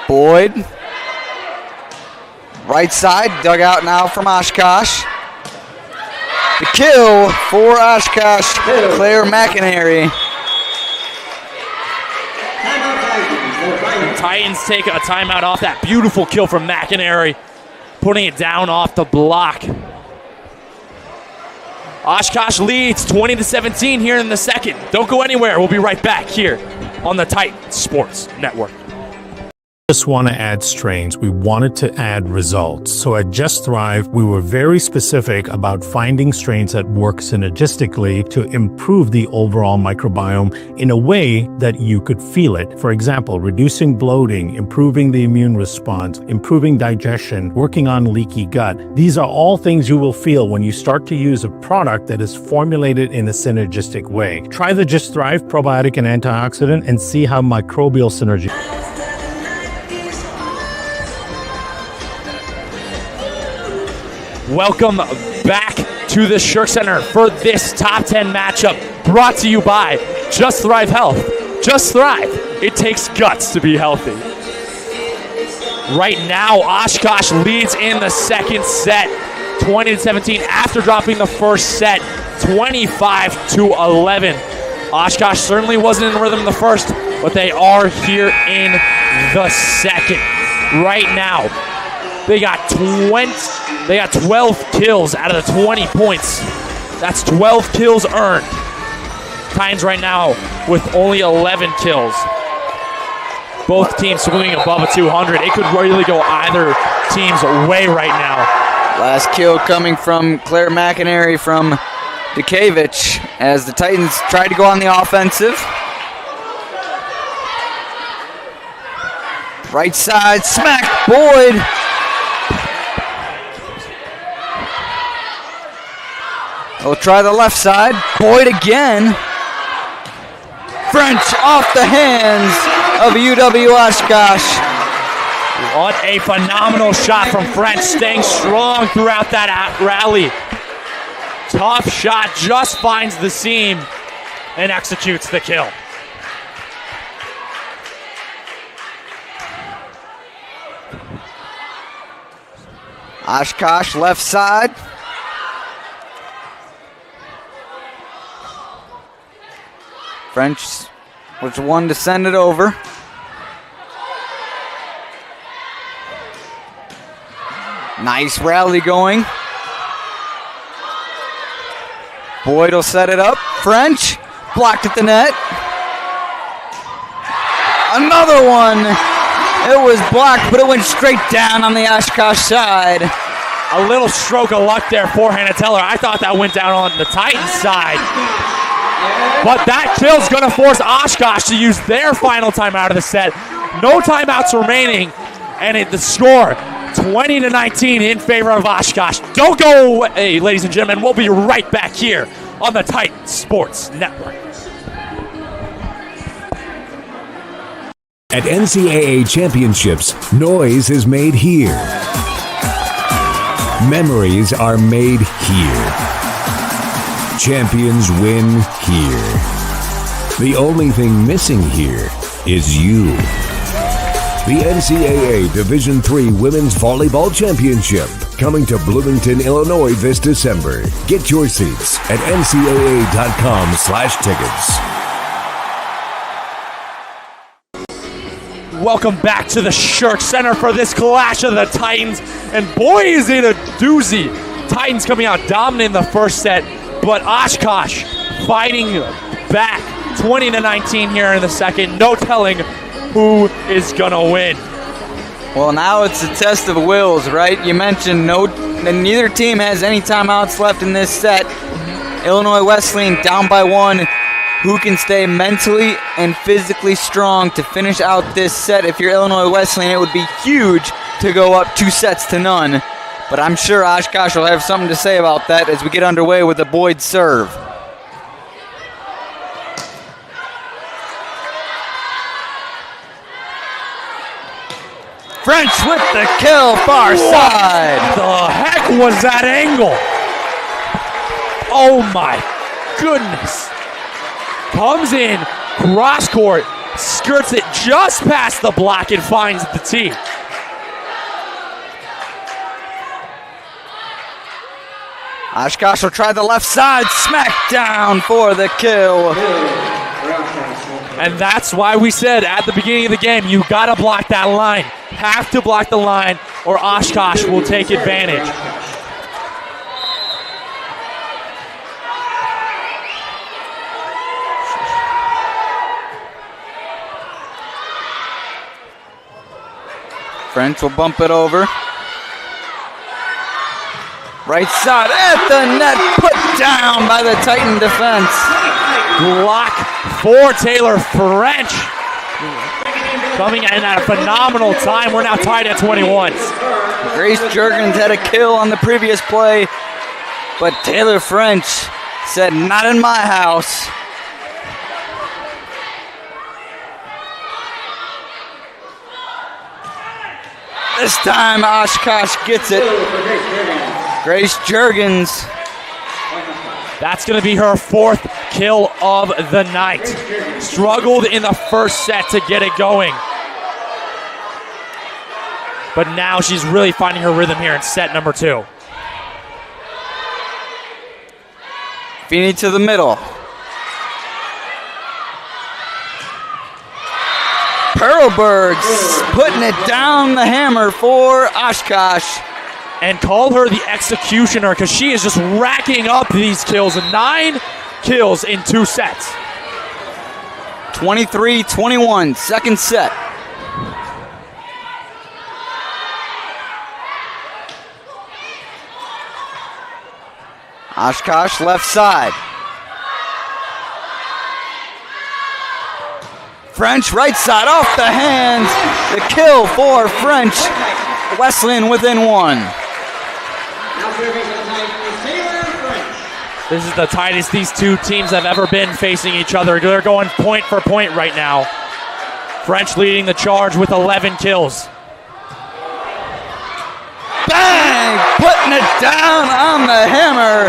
Boyd. Right side, dug out now from Oshkosh. The kill for Oshkosh, Claire McInerney. The Titans take a timeout off that beautiful kill from McInerney, putting it down off the block. Oshkosh leads 20-17 here in the second. Don't go anywhere. We'll be right back here on the Titan Sports Network. Just want to add strains. We wanted to add results. So at Just Thrive, we were very specific about finding strains that work synergistically to improve the overall microbiome in a way that you could feel it. For example, reducing bloating, improving the immune response, improving digestion, working on leaky gut. These are all things you will feel when you start to use a product that is formulated in a synergistic way. Try the Just Thrive probiotic and antioxidant and see how microbial synergy. Welcome back to the Shirk Center for this top 10 matchup brought to you by Just Thrive Health. Just Thrive. It takes guts to be healthy. Right now, Oshkosh leads in the second set, 20-17, after dropping the first set, 25-11. Oshkosh certainly wasn't in rhythm in the first, but they are here in the second. Right now, they got 12 kills out of the 20 points. That's 12 kills earned. Titans right now with only 11 kills. Both teams swinging above a 200. It could really go either team's way right now. Last kill coming from Claire McInerney from Dukavich as the Titans tried to go on the offensive. Right side, smack, Boyd. We'll try the left side. Boyd again. French off the hands of UW-Oshkosh. What a phenomenal shot from French, staying strong throughout that rally. Tough shot, just finds the seam and executes the kill. Oshkosh left side. French was the one to send it over. Nice rally going. Boyd will set it up. French blocked at the net. Another one. It was blocked, but it went straight down on the Oshkosh side. A little stroke of luck there for Hannah-Teller. I thought that went down on the Titans side. But that kill's going to force Oshkosh to use their final timeout of the set. No timeouts remaining, and the score, 20-19 in favor of Oshkosh. Don't go away, ladies and gentlemen. We'll be right back here on the Titan Sports Network. At NCAA championships, noise is made here. Memories are made here. Champions win here. The only thing missing here is you. The NCAA Division III Women's Volleyball Championship, coming to Bloomington, Illinois this December. Get your seats at ncaa.com/tickets. Welcome back to the Shirk Center for this clash of the Titans. And boy, is it a doozy. Titans coming out dominant in the first set, but Oshkosh fighting back 20-19 here in the second. No telling who is gonna win. Well, now it's a test of wills, right? You mentioned neither team has any timeouts left in this set. Illinois Wesleyan down by one. Who can stay mentally and physically strong to finish out this set? If you're Illinois Wesleyan, it would be huge to go up 2-0. But I'm sure Oshkosh will have something to say about that as we get underway with the Boyd serve. French with the kill, far side. The heck was that angle? Oh my goodness. Comes in, cross court, skirts it just past the block and finds the tee. Oshkosh will try the left side, smack down for the kill. And that's why we said at the beginning of the game, you gotta block that line. Have to block the line or Oshkosh will take advantage. French will bump it over. Right side at the net, put down by the Titan defense. Block for Taylor French. Coming in at a phenomenal time. We're now tied at 21. Grace Juergens had a kill on the previous play, but Taylor French said, not in my house. This time Oshkosh gets it. Grace Juergens. That's going to be her fourth kill of the night. Struggled in the first set to get it going. But now she's really finding her rhythm here in set number 2. Feeney to the middle. Perlberg putting it down the hammer for Oshkosh. And call her the executioner because she is just racking up these kills. 9 kills in 2 sets. 23-21, second set. Oshkosh left side. French right side off the hands. The kill for French. Wesleyan within 1. This is the tightest these two teams have ever been facing each other. They're going point for point right now. French leading the charge with 11 kills. Bang! Putting it down on the hammer.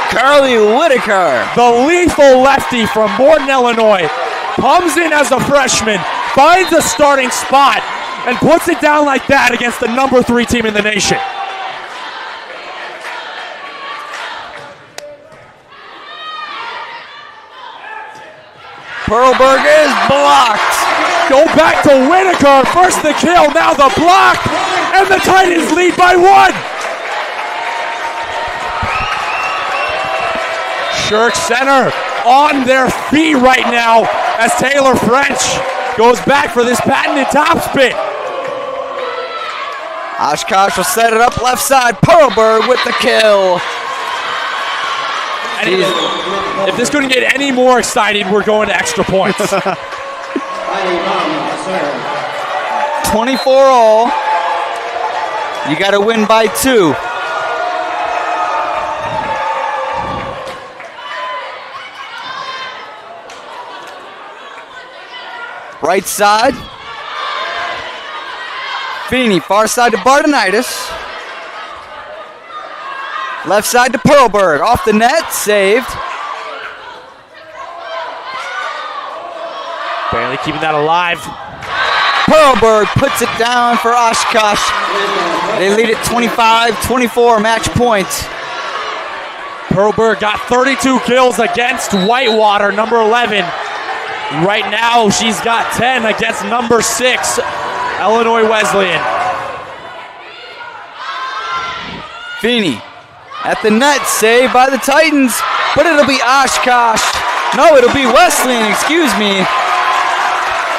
Carly Whitaker. The lethal lefty from Morton, Illinois, comes in as a freshman, finds a starting spot, and puts it down like that against the number 3 team in the nation. Perlberg is blocked. Go back to Whitaker. First the kill, now the block, and the Titans lead by 1. Shirk Center on their feet right now as Taylor French goes back for this patented topspin. Oshkosh will set it up left side. Perlberg with the kill. And if this couldn't get any more exciting, we're going to extra points. 24 all. You got to win by 2. Right side. Feeney, far side to Bardenitis. Left side to Perlberg. Off the net, saved. Barely keeping that alive. Perlberg puts it down for Oshkosh. They lead at 25-24, match point. Perlberg got 32 kills against Whitewater, number 11. Right now, she's got 10 against number 6, Illinois Wesleyan. Feeney at the net, saved by the Titans, but it'll be Oshkosh. No, it'll be Wesleyan, excuse me,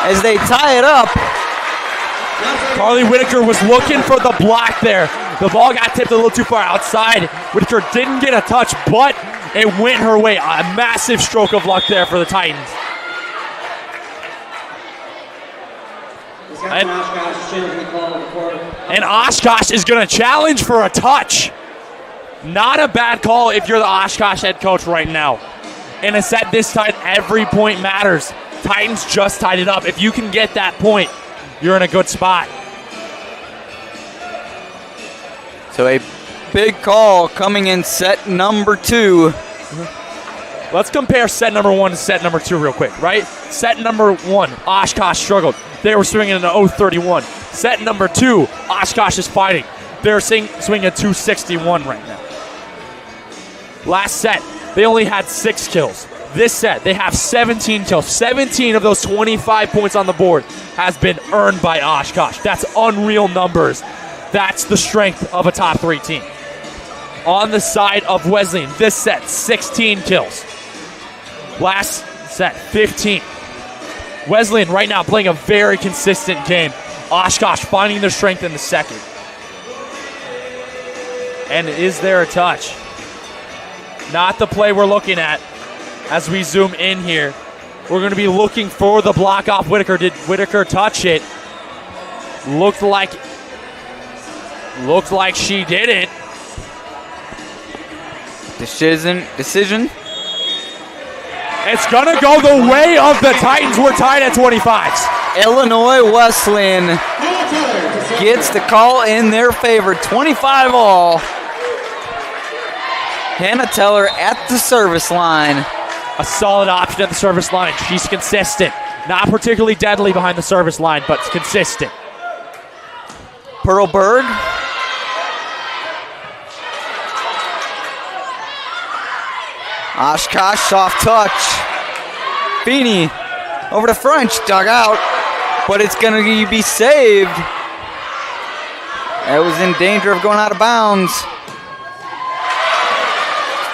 as they tie it up. Carly Whitaker was looking for the block there. The ball got tipped a little too far outside. Whitaker didn't get a touch, but it went her way. A massive stroke of luck there for the Titans. And Oshkosh is going to challenge for a touch. Not a bad call if you're the Oshkosh head coach right now. In a set this tight, every point matters. Titans just tied it up. If you can get that point, you're in a good spot. So a big call coming in set number 2. Let's compare set number 1 to set number 2 real quick, right? Set number 1, Oshkosh struggled. They were swinging an 0-31. Set number 2, Oshkosh is fighting. They're swinging a 261 right now. Last set, they only had 6 kills. This set, they have 17 kills. 17 of those 25 points on the board has been earned by Oshkosh. That's unreal numbers. That's the strength of a top 3 team. On the side of Wesleyan, this set, 16 kills. Last set, 15. Wesleyan right now playing a very consistent game. Oshkosh finding their strength in the second. And is there a touch? Not the play we're looking at as we zoom in here. We're going to be looking for the block off Whitaker. Did Whitaker touch it? Looked like she didn't. Decision. It's going to go the way of the Titans. We're tied at 25s. Illinois Wesleyan gets the call in their favor. 25 all. Hannah Teller at the service line. A solid option at the service line. She's consistent. Not particularly deadly behind the service line, but consistent. Perlberg. Oshkosh, soft touch. Feeney over to French, dug out, but it's going to be saved. That was in danger of going out of bounds.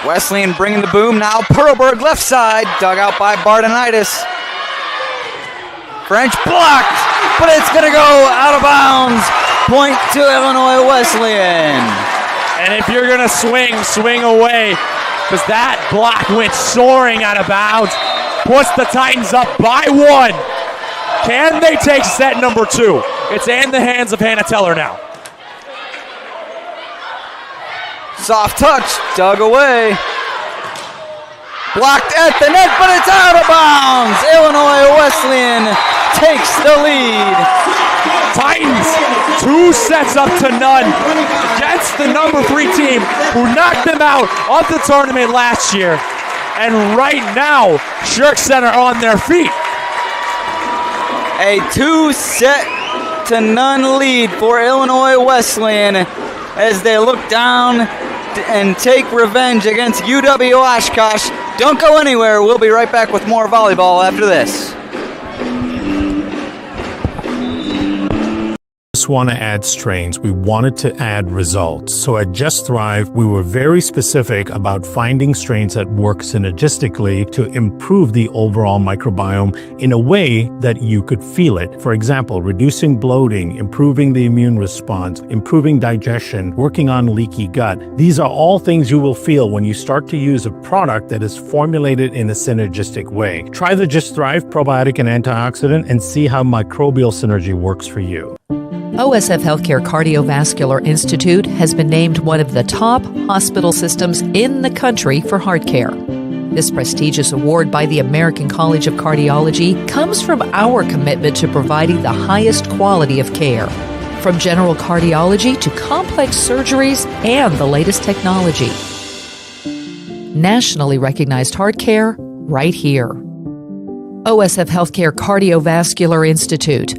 Wesleyan bringing the boom now. Perlberg left side, dug out by Bardenitis. French blocked, but it's going to go out of bounds. Point to Illinois Wesleyan. And if you're going to swing away, because that block went soaring out of bounds. Puts the Titans up by 1. Can they take set number 2? It's in the hands of Hannah Teller now. Soft touch, dug away. Blocked at the net, but it's out of bounds. Illinois Wesleyan takes the lead. Titans, 2 sets up to none against against the number 3 team who knocked them out of the tournament last year. And right now, Shirk Center on their feet. A 2-0 lead for Illinois Wesleyan as they look down and take revenge against UW-Oshkosh. Don't go anywhere. We'll be right back with more volleyball after this. Want to add strains. We wanted to add results. So at Just Thrive, we were very specific about finding strains that work synergistically to improve the overall microbiome in a way that you could feel it. For example, reducing bloating, improving the immune response, improving digestion, working on leaky gut. These are all things you will feel when you start to use a product that is formulated in a synergistic way. Try the Just Thrive probiotic and antioxidant and see how microbial synergy works for you. OSF Healthcare Cardiovascular Institute has been named one of the top hospital systems in the country for heart care. This prestigious award by the American College of Cardiology comes from our commitment to providing the highest quality of care, from general cardiology to complex surgeries and the latest technology. Nationally recognized heart care right here. OSF Healthcare Cardiovascular Institute.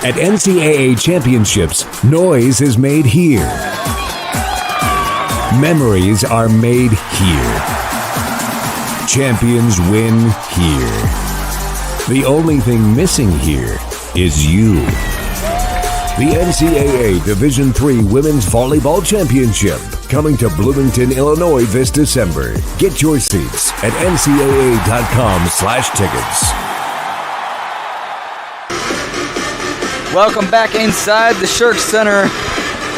At NCAA championships, noise is made here. Memories are made here. Champions win here. The only thing missing here is you. The NCAA Division III Women's Volleyball Championship, coming to Bloomington, Illinois this December. Get your seats at ncaa.com/tickets. Welcome back inside the Shirk Center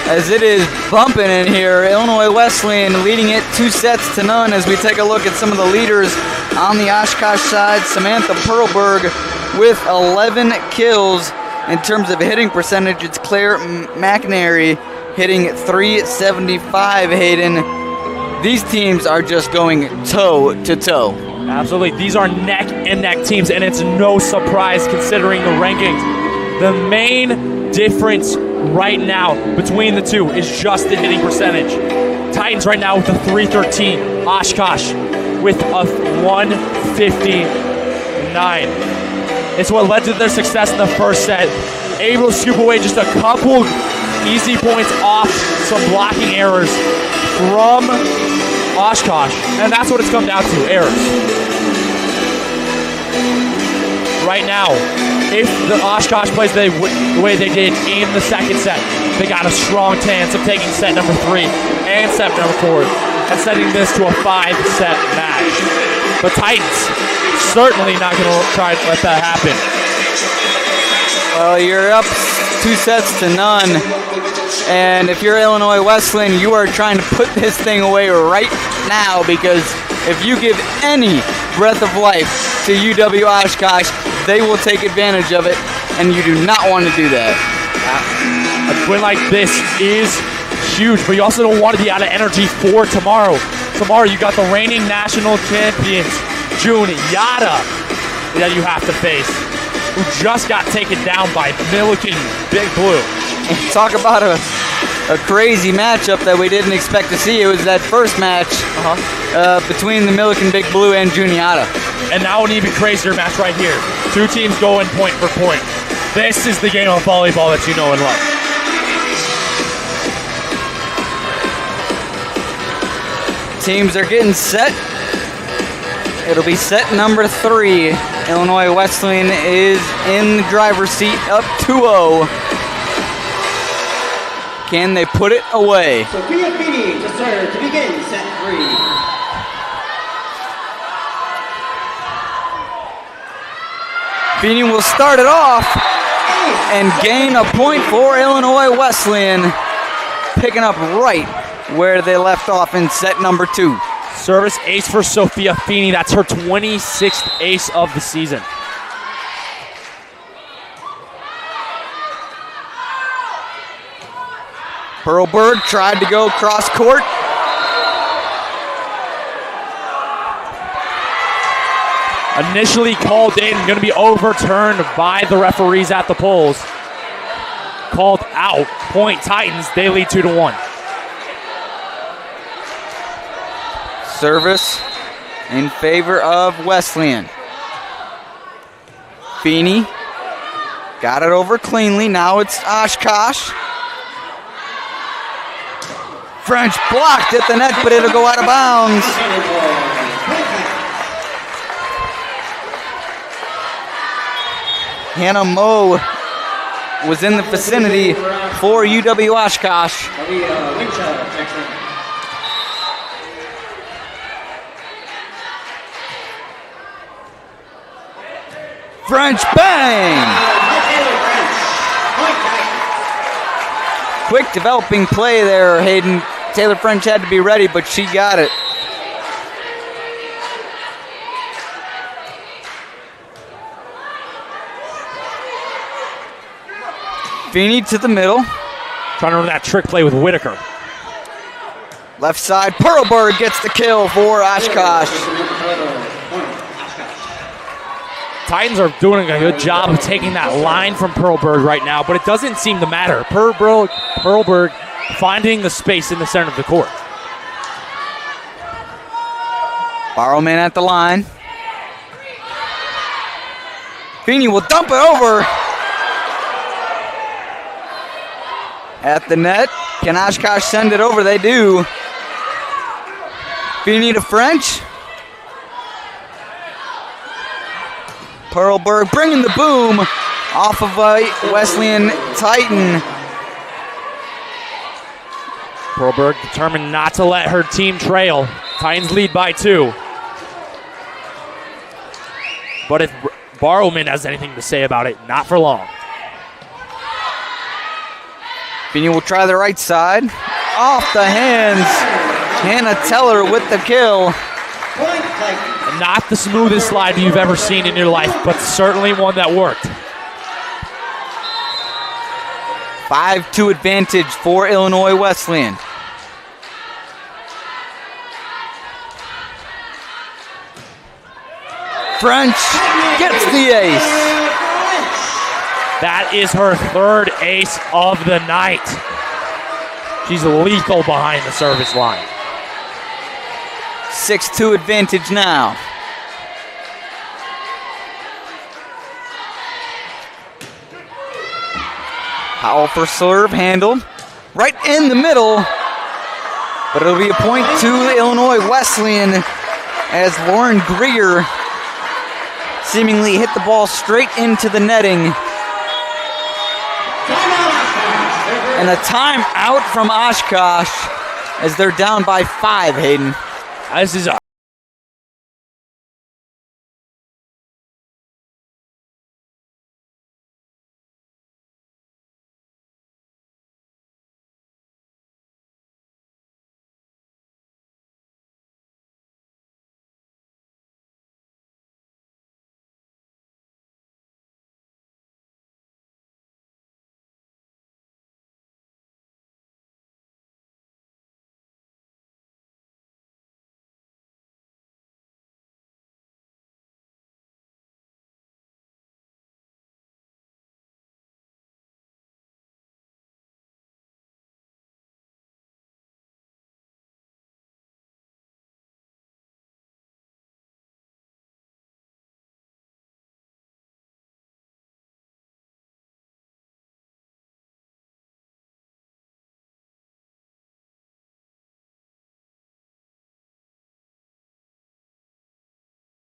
as it is bumping in here. Illinois Wesleyan leading it 2-0 as we take a look at some of the leaders on the Oshkosh side. Samantha Perlberg with 11 kills. In terms of hitting percentage, it's Claire McNary hitting .375, Hayden. These teams are just going toe to toe. Absolutely. These are neck and neck teams, and it's no surprise considering the rankings. The main difference right now between the two is just the hitting percentage. Titans right now with a .313. Oshkosh with a .159. It's what led to their success in the first set. Able to scoop away just a couple easy points off some blocking errors from Oshkosh. And that's what it's come down to, errors. Right now, if the Oshkosh plays the way they did in the second set, they got a strong chance of taking set number 3 and set number 4 and setting this to a 5-set match. But Titans certainly not going to try to let that happen. Well, you're up 2-0, and if you're Illinois Wesleyan, you are trying to put this thing away right now, because if you give any breath of life to UW-Oshkosh, they will take advantage of it, and you do not want to do that. A win like this is huge, but you also don't want to be out of energy for tomorrow. Tomorrow you got the reigning national champions, June Yada, that you have to face, who just got taken down by Milliken Big Blue. And talk about a crazy matchup that we didn't expect to see. It was that first match between the Milliken Big Blue and Juniata. And now an even crazier match right here. Two teams going point for point. This is the game of volleyball that you know and love. Teams are getting set. It'll be set number 3. Illinois Wesleyan is in the driver's seat, up 2-0. Can they put it away? Sophia Feeney to serve to begin set 3. Feeney will start it off and gain a point for Illinois Wesleyan, picking up right where they left off in set number 2. Service ace for Sophia Feeney. That's her 26th ace of the season. Perlberg tried to go cross court. Initially called in, going to be overturned by the referees at the polls. called out. Point Titans, they lead 2-1. Service in favor of Wesleyan. Feeney got it over cleanly. Now it's Oshkosh. French blocked at the net, but it'll go out of bounds. Hannah Moe was in the vicinity for UW-Oshkosh. French bang! Quick developing play there, Hayden. Taylor French had to be ready, but she got it. Feeney to the middle. Trying to run that trick play with Whitaker. Left side, Pearlberg gets the kill for Oshkosh. Titans are doing a good job of taking that line from Pearlberg right now, but it doesn't seem to matter. Pearlberg finding the space in the center of the court. Barrowman at the line. Feeney will dump it over. At the net. Can Oshkosh send it over? They do. Feeney to French. Pearlberg bringing the boom off of a Wesleyan Titan. Pearlberg determined not to let her team trail. Titans lead by 2. But if Barrowman has anything to say about it, not for long. Feeney will try the right side. Off the hands. Hannah Teller with the kill. Not the smoothest slide you've ever seen in your life, but certainly one that worked. 5-2 advantage for Illinois Wesleyan. French gets the ace. That is her 3rd ace of the night. She's lethal behind the service line. 6-2 advantage now. Powell for serve, handled. Right in the middle. But it'll be a point to Illinois Wesleyan as Lauren Greer seemingly hit the ball straight into the netting. And a timeout from Oshkosh as they're down by 5, Hayden. This is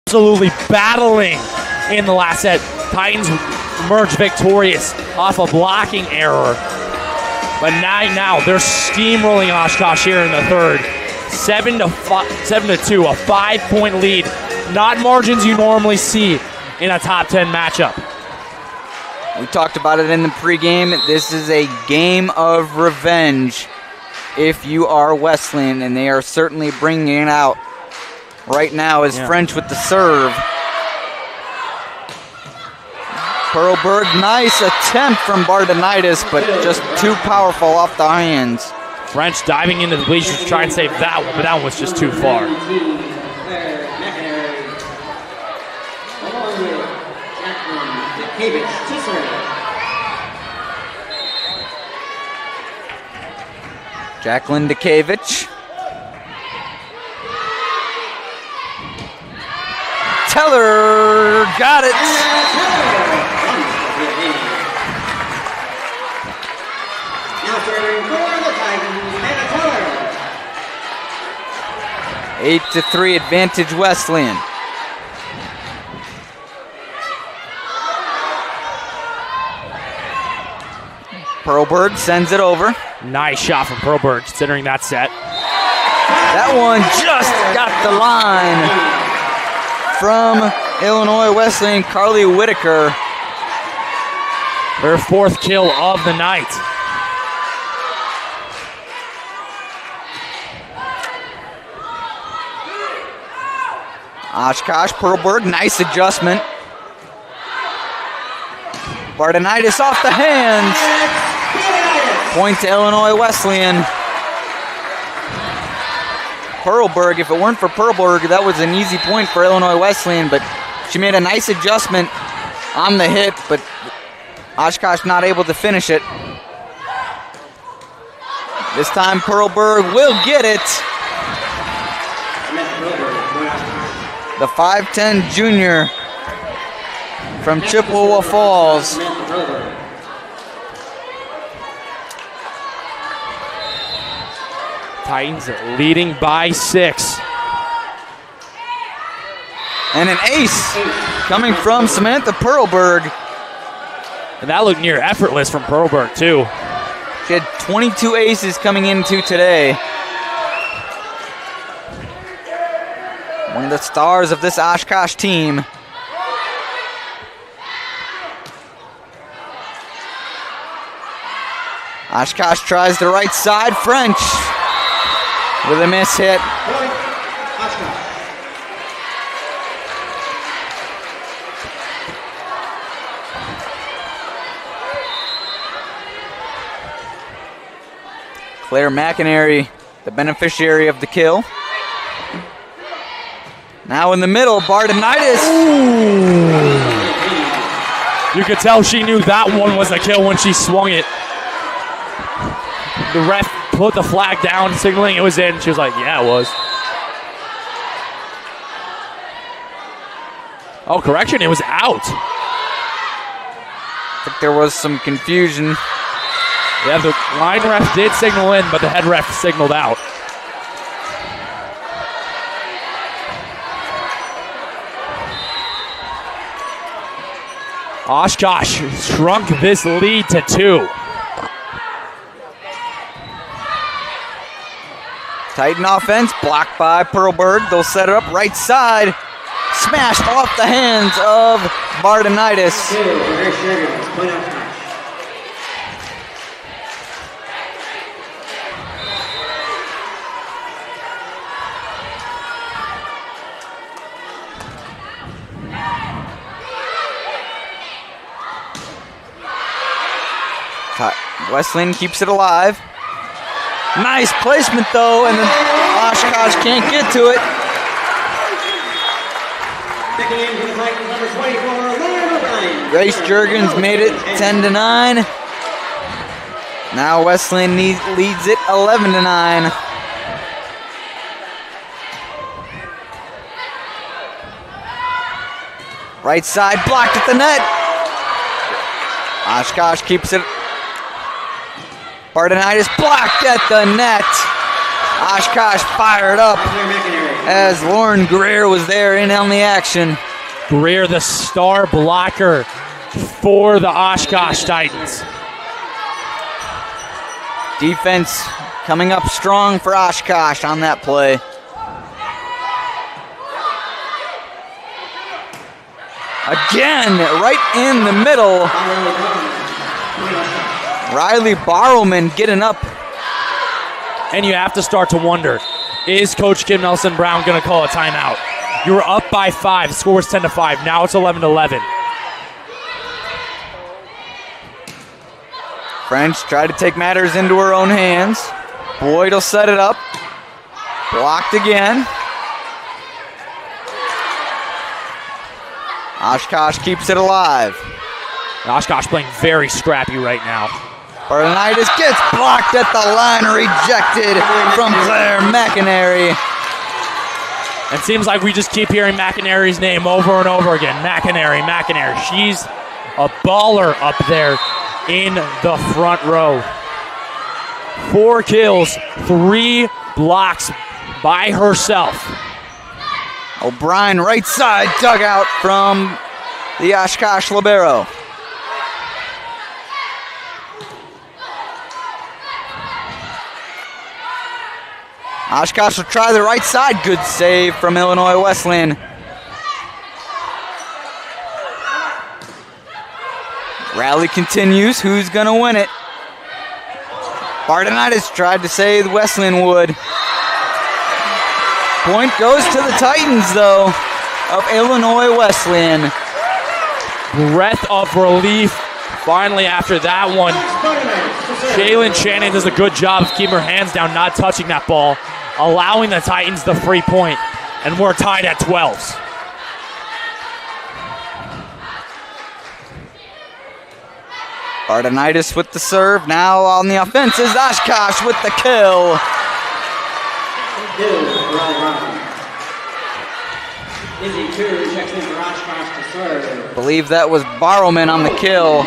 absolutely battling in the last set. Titans emerge victorious off a blocking error. But now they're steamrolling Oshkosh here in the 3rd. 7-2, a 5-point lead. Not margins you normally see in a top 10 matchup. We talked about it in the pregame. This is a game of revenge if you are Wesleyan, and they are certainly bringing it out. Right now is French with the serve. Pearlberg, nice attempt from Bardenitis, but just too powerful off the hands. French diving into the bleachers to try and save that one, but that one was just too far. Jacqueline Dukavich. Teller got it. Now serving for the Titans, Hannah Teller. 8-3 advantage Wesleyan. Perlberg sends it over. Nice shot from Perlberg considering that set. That one just got the line from Illinois Wesleyan, Carly Whitaker. Her 4th kill of the night. Oshkosh, Perlberg, nice adjustment. Bardenitis off the hands. Point to Illinois Wesleyan. Perlberg, if it weren't for Perlberg, that was an easy point for Illinois Wesleyan, but she made a nice adjustment on the hit, but Oshkosh not able to finish it. This time Perlberg will get it. The 5'10 junior from Chippewa Falls. Titans leading by 6. And an ace coming from Samantha Perlberg. And that looked near effortless from Perlberg, too. She had 22 aces coming into today. One of the stars of this Oshkosh team. Oshkosh tries the right side. French with a miss hit. Claire McInerney, the beneficiary of the kill. Now in the middle, Bardenitis. You could tell she knew that one was a kill when she swung it. The ref put the flag down, signaling it was in. She was like, yeah, it was. Oh, correction, it was out. I think there was some confusion. Yeah, the line ref did signal in, but the head ref signaled out. Oshkosh shrunk this lead to 2. Titan offense, blocked by Perlberg. They'll set it up right side. Smashed off the hands of Bardenitis. Wesleyan keeps it alive. Nice placement though, and then Oshkosh can't get to it. Grace Juergens made it 10-9. Now Wesleyan leads it 11-9. Right side blocked at the net. Oshkosh keeps it. Bardenitis blocked at the net. Oshkosh fired up as Lauren Greer was there in on the action. Greer, the star blocker for the Oshkosh Titans. Defense coming up strong for Oshkosh on that play. Again, right in the middle. Riley Barrowman getting up. And you have to start to wonder, is Coach Kim Nelson-Brown going to call a timeout? You were up by 5. The score was 10-5. Now it's 11-11. French tried to take matters into her own hands. Boyd will set it up. Blocked again. Oshkosh keeps it alive. Oshkosh playing very scrappy right now. Bardenitis gets blocked at the line, rejected from Claire McInerney. It seems like we just keep hearing McInerney's name over and over again. McInerney. She's a baller up there in the front row. 4 kills, 3 blocks by herself. O'Brien right side dugout from the Oshkosh libero. Oshkosh will try the right side. Good save from Illinois Wesleyan. Rally continues. Who's going to win it? Bardenitis tried to say the Wesleyan would. Point goes to the Titans, though, of Illinois Wesleyan. Breath of relief finally after that one. Jalen Shannon does a good job of keeping her hands down, not touching that ball, allowing the Titans the free point, and we're tied at 12s. Bardenitis with the serve. Now on the offense is Oshkosh with the kill. Believe that was Barrowman on the kill.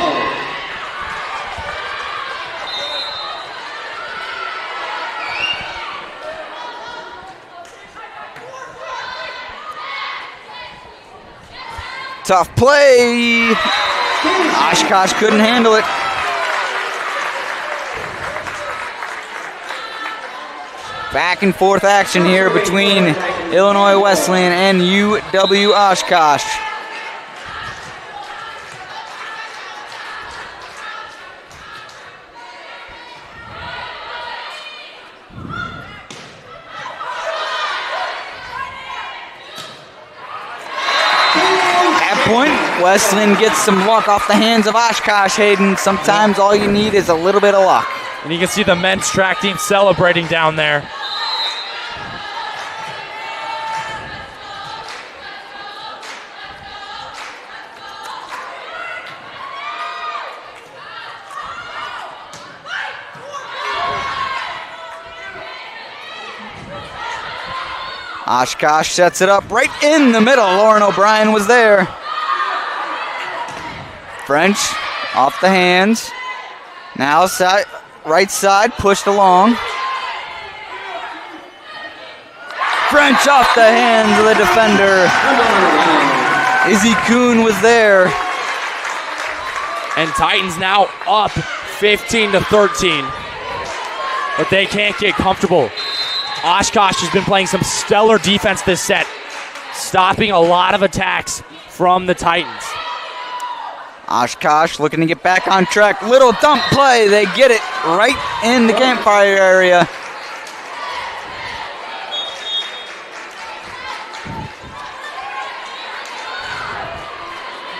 Tough play. Oshkosh couldn't handle it. Back and forth action here between Illinois Wesleyan and UW-Oshkosh. Wesleyan gets some luck off the hands of Oshkosh, Hayden. Sometimes all you need is a little bit of luck. And you can see the men's track team celebrating down there. Oshkosh sets it up right in the middle. Lauren O'Brien was there. French off the hands. Now side, right side pushed along. French off the hands of the defender. Izzy Kuhn was there. And Titans now up 15-13. But they can't get comfortable. Oshkosh has been playing some stellar defense this set, stopping a lot of attacks from the Titans. Oshkosh looking to get back on track. Little dump play. They get it right in the campfire area.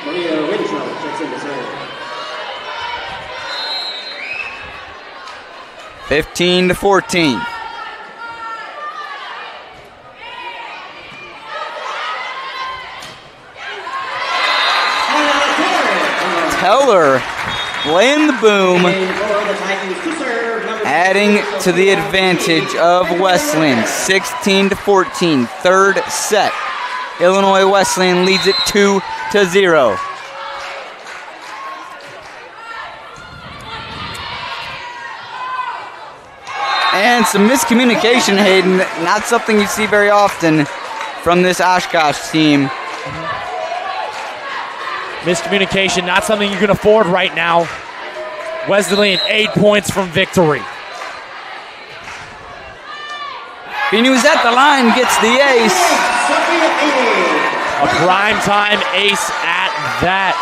Maria Winslow checks in to serve. 15-14. Teller laying the boom, adding to the advantage of Wesleyan. 16-14, third set. Illinois Wesleyan leads it 2-0. And some miscommunication, Hayden. Not something you see very often from this Oshkosh team. Miscommunication, not something you can afford right now. Wesleyan 8 points from victory. Benu's at the line, gets the ace. A primetime ace at that.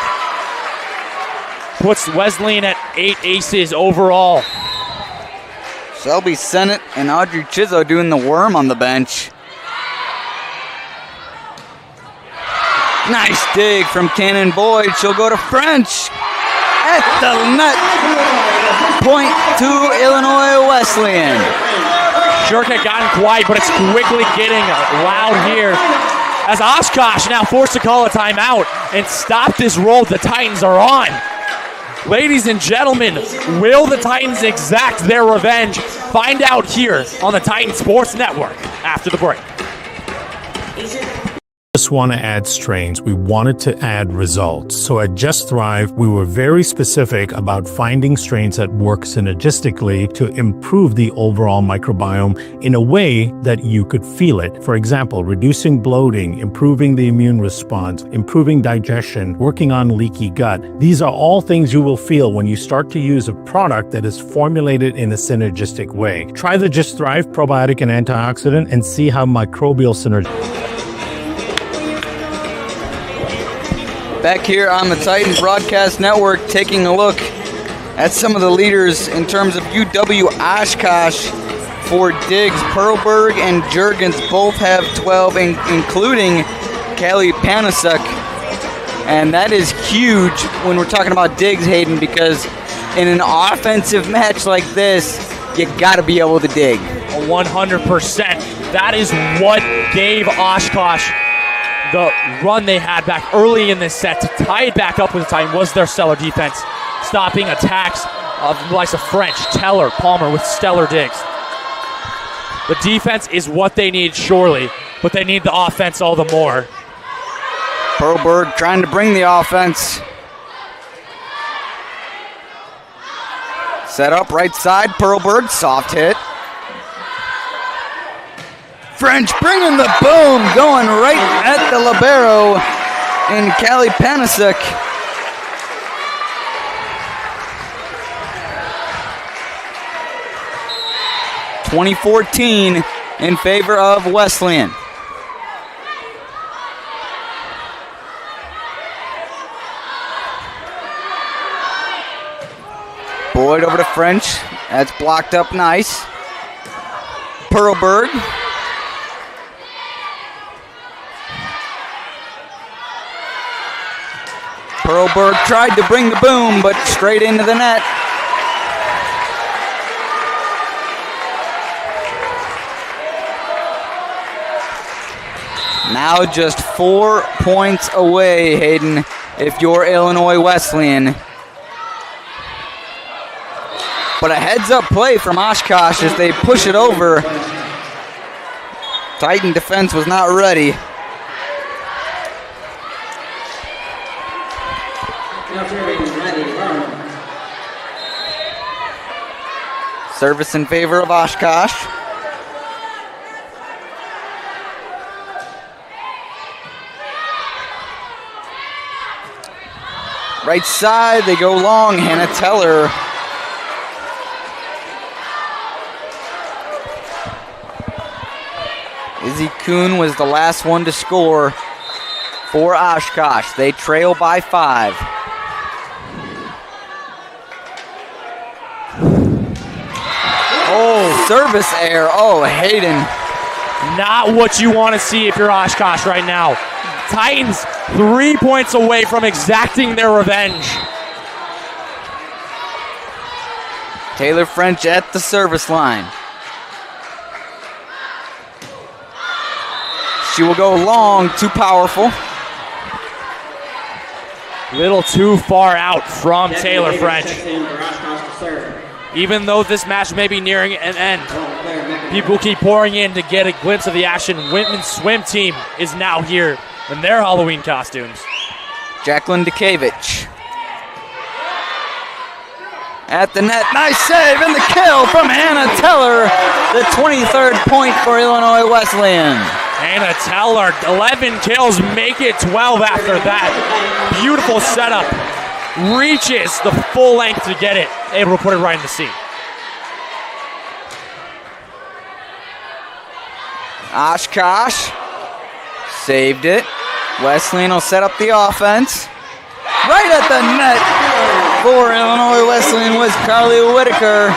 Puts Wesleyan at 8 aces overall. Shelby Sennett and Audrey Chizzo doing the worm on the bench. Nice dig from Cannon Boyd. She'll go to French at the net. Point to Illinois Wesleyan. Shirk had gotten quiet, but it's quickly getting loud here as Oshkosh now forced to call a timeout and stop this roll the Titans are on. Ladies and gentlemen, will the Titans exact their revenge? Find out here on the Titan Sports Network after the break. Just want to add strains. We wanted to add results. So at Just Thrive, we were very specific about finding strains that work synergistically to improve the overall microbiome in a way that you could feel it. For example, reducing bloating, improving the immune response, improving digestion, working on leaky gut. These are all things you will feel when you start to use a product that is formulated in a synergistic way. Try the Just Thrive probiotic and antioxidant and see how microbial synergy. Back here on the Titan Broadcast Network, taking a look at some of the leaders in terms of UW-Oshkosh for Diggs. Perlberg and Juergens both have 12, including Callie Panasuk. And that is huge when we're talking about Diggs, Hayden, because in an offensive match like this, you got to be able to dig. 100%. That is what gave Oshkosh the run they had back early in this set to tie it back up with the Titan was their stellar defense, stopping attacks of the likes of French, Teller, Palmer with stellar digs. The defense is what they need, surely, but they need the offense all the more. Perlberg trying to bring the offense. Set up right side, Perlberg, soft hit. French bringing the boom, going right at the libero in Callie Panasuk. (2014) in favor of Wesleyan. Boyd over to French. That's blocked up nice. Perlberg. Perlberg tried to bring the boom, but straight into the net. Now just 4 points away, Hayden, if you're Illinois Wesleyan. But a heads-up play from Oshkosh as they push it over. Titan defense was not ready. Service in favor of Oshkosh. Right side, they go long. Hannah Teller. Izzy Kuhn was the last one to score for Oshkosh. They trail by 5. Oh, service error. Oh, Hayden. Not what you want to see if you're Oshkosh right now. Titans 3 points away from exacting their revenge. Taylor French at the service line. She will go long, too powerful. Little too far out from Taylor French. Even though this match may be nearing an end, people keep pouring in to get a glimpse of the action. Women's swim team is now here in their Halloween costumes. Jacqueline Dukavich. At the net, nice save and the kill from Hannah Teller. The 23rd point for Illinois Wesleyan. Hannah Teller, 11 kills, make it 12 after that. Beautiful setup. Reaches the full length to get it. Able to put it right in the seat. Oshkosh saved it. Wesleyan will set up the offense. Right at the net for Illinois Wesleyan was Carly Whitaker.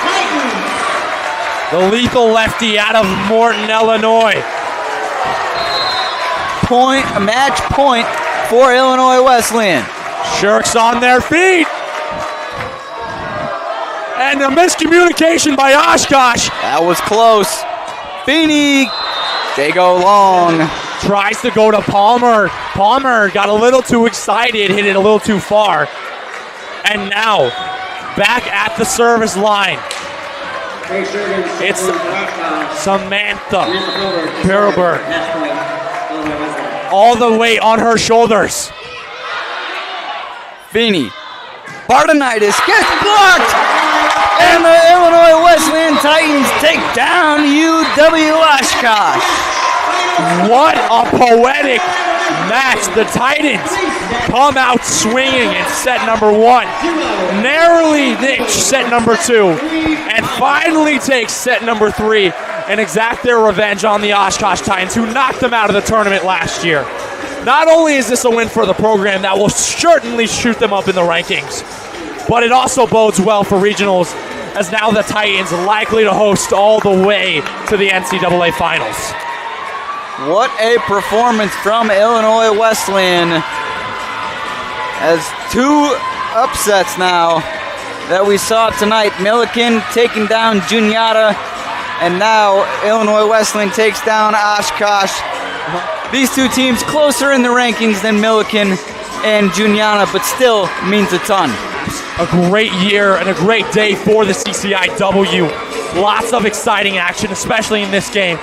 The lethal lefty out of Morton, Illinois. Match point for Illinois Wesleyan. Shirks on their feet. And a miscommunication by Oshkosh. That was close. Feeney, they go long. Tries to go to Palmer. Palmer got a little too excited, hit it a little too far. And now, back at the service line, it's Samantha Perlberg. All the weight on her shoulders. Feeney. Bardenitis gets blocked. And the Illinois Wesleyan Titans take down UW-Oshkosh. What a poetic match. The Titans come out swinging in set number 1. Narrowly niche set number 2. And finally take set number 3 and exact their revenge on the Oshkosh Titans, who knocked them out of the tournament last year. Not only is this a win for the program that will certainly shoot them up in the rankings, but it also bodes well for regionals, as now the Titans are likely to host all the way to the NCAA finals. What a performance from Illinois Wesleyan. As 2 upsets now that we saw tonight. Milliken taking down Juniata, and now Illinois Wesleyan takes down Oshkosh. These 2 teams closer in the rankings than Milliken and Juniata, but still means a ton. A great year and a great day for the CCIW. Lots of exciting action, especially in this game.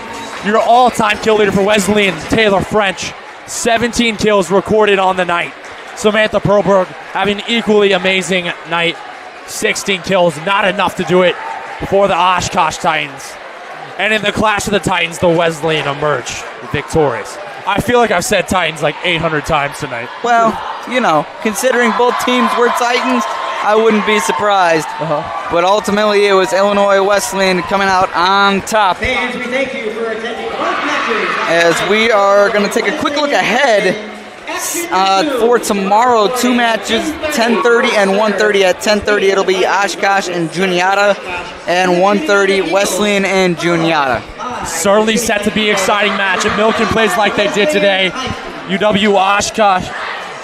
Your all-time kill leader for Wesleyan, Taylor French, 17 kills recorded on the night. Samantha Perlberg having an equally amazing night, 16 kills, not enough to do it for the Oshkosh Titans. And in the clash of the Titans, the Wesleyan emerge victorious. I feel like I've said Titans like 800 times tonight. Well, you know, considering both teams were Titans, I wouldn't be surprised. But ultimately, it was Illinois Wesleyan coming out on top. Fans, we thank you for attending both matches. As we are going to take a quick look ahead for tomorrow. 2 matches, 10:30 and 1:30. At 10:30, it'll be Oshkosh and Juniata, and 1:30, Wesleyan and Juniata. Certainly set to be an exciting match. If Milliken plays like they did today, UW-Oshkosh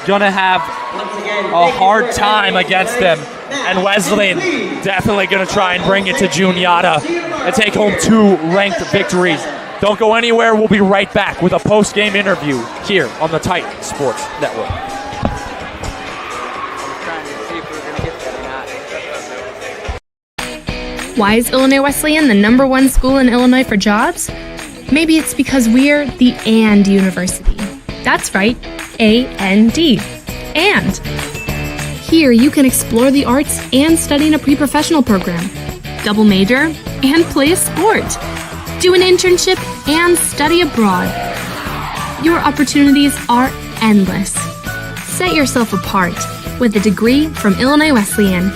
gonna have a hard time against them, and Wesleyan definitely gonna try and bring it to Juniata and take home 2 ranked victories. Don't go anywhere. We'll be right back with a post-game interview here on the Titan Sports Network. Why is Illinois Wesleyan the number 1 school in Illinois for jobs? Maybe it's because we're the AND University. That's right, A-N-D. And here you can explore the arts and study in a pre-professional program, double major, and play a sport, do an internship, and study abroad. Your opportunities are endless. Set yourself apart with a degree from Illinois Wesleyan.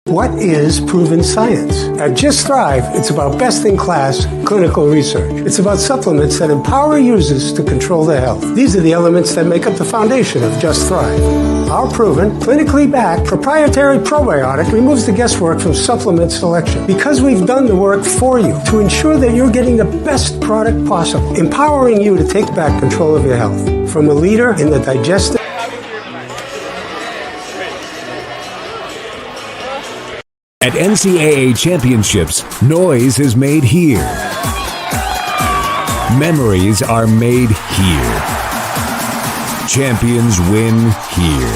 What is proven science? At Just Thrive, it's about best-in-class clinical research. It's about supplements that empower users to control their health. These are the elements that make up the foundation of Just Thrive. Our proven, clinically backed, proprietary probiotic removes the guesswork from supplement selection, because we've done the work for you to ensure that you're getting the best product possible, empowering you to take back control of your health. From a leader in the digestive... At NCAA championships, noise is made here. Memories are made here. Champions win here.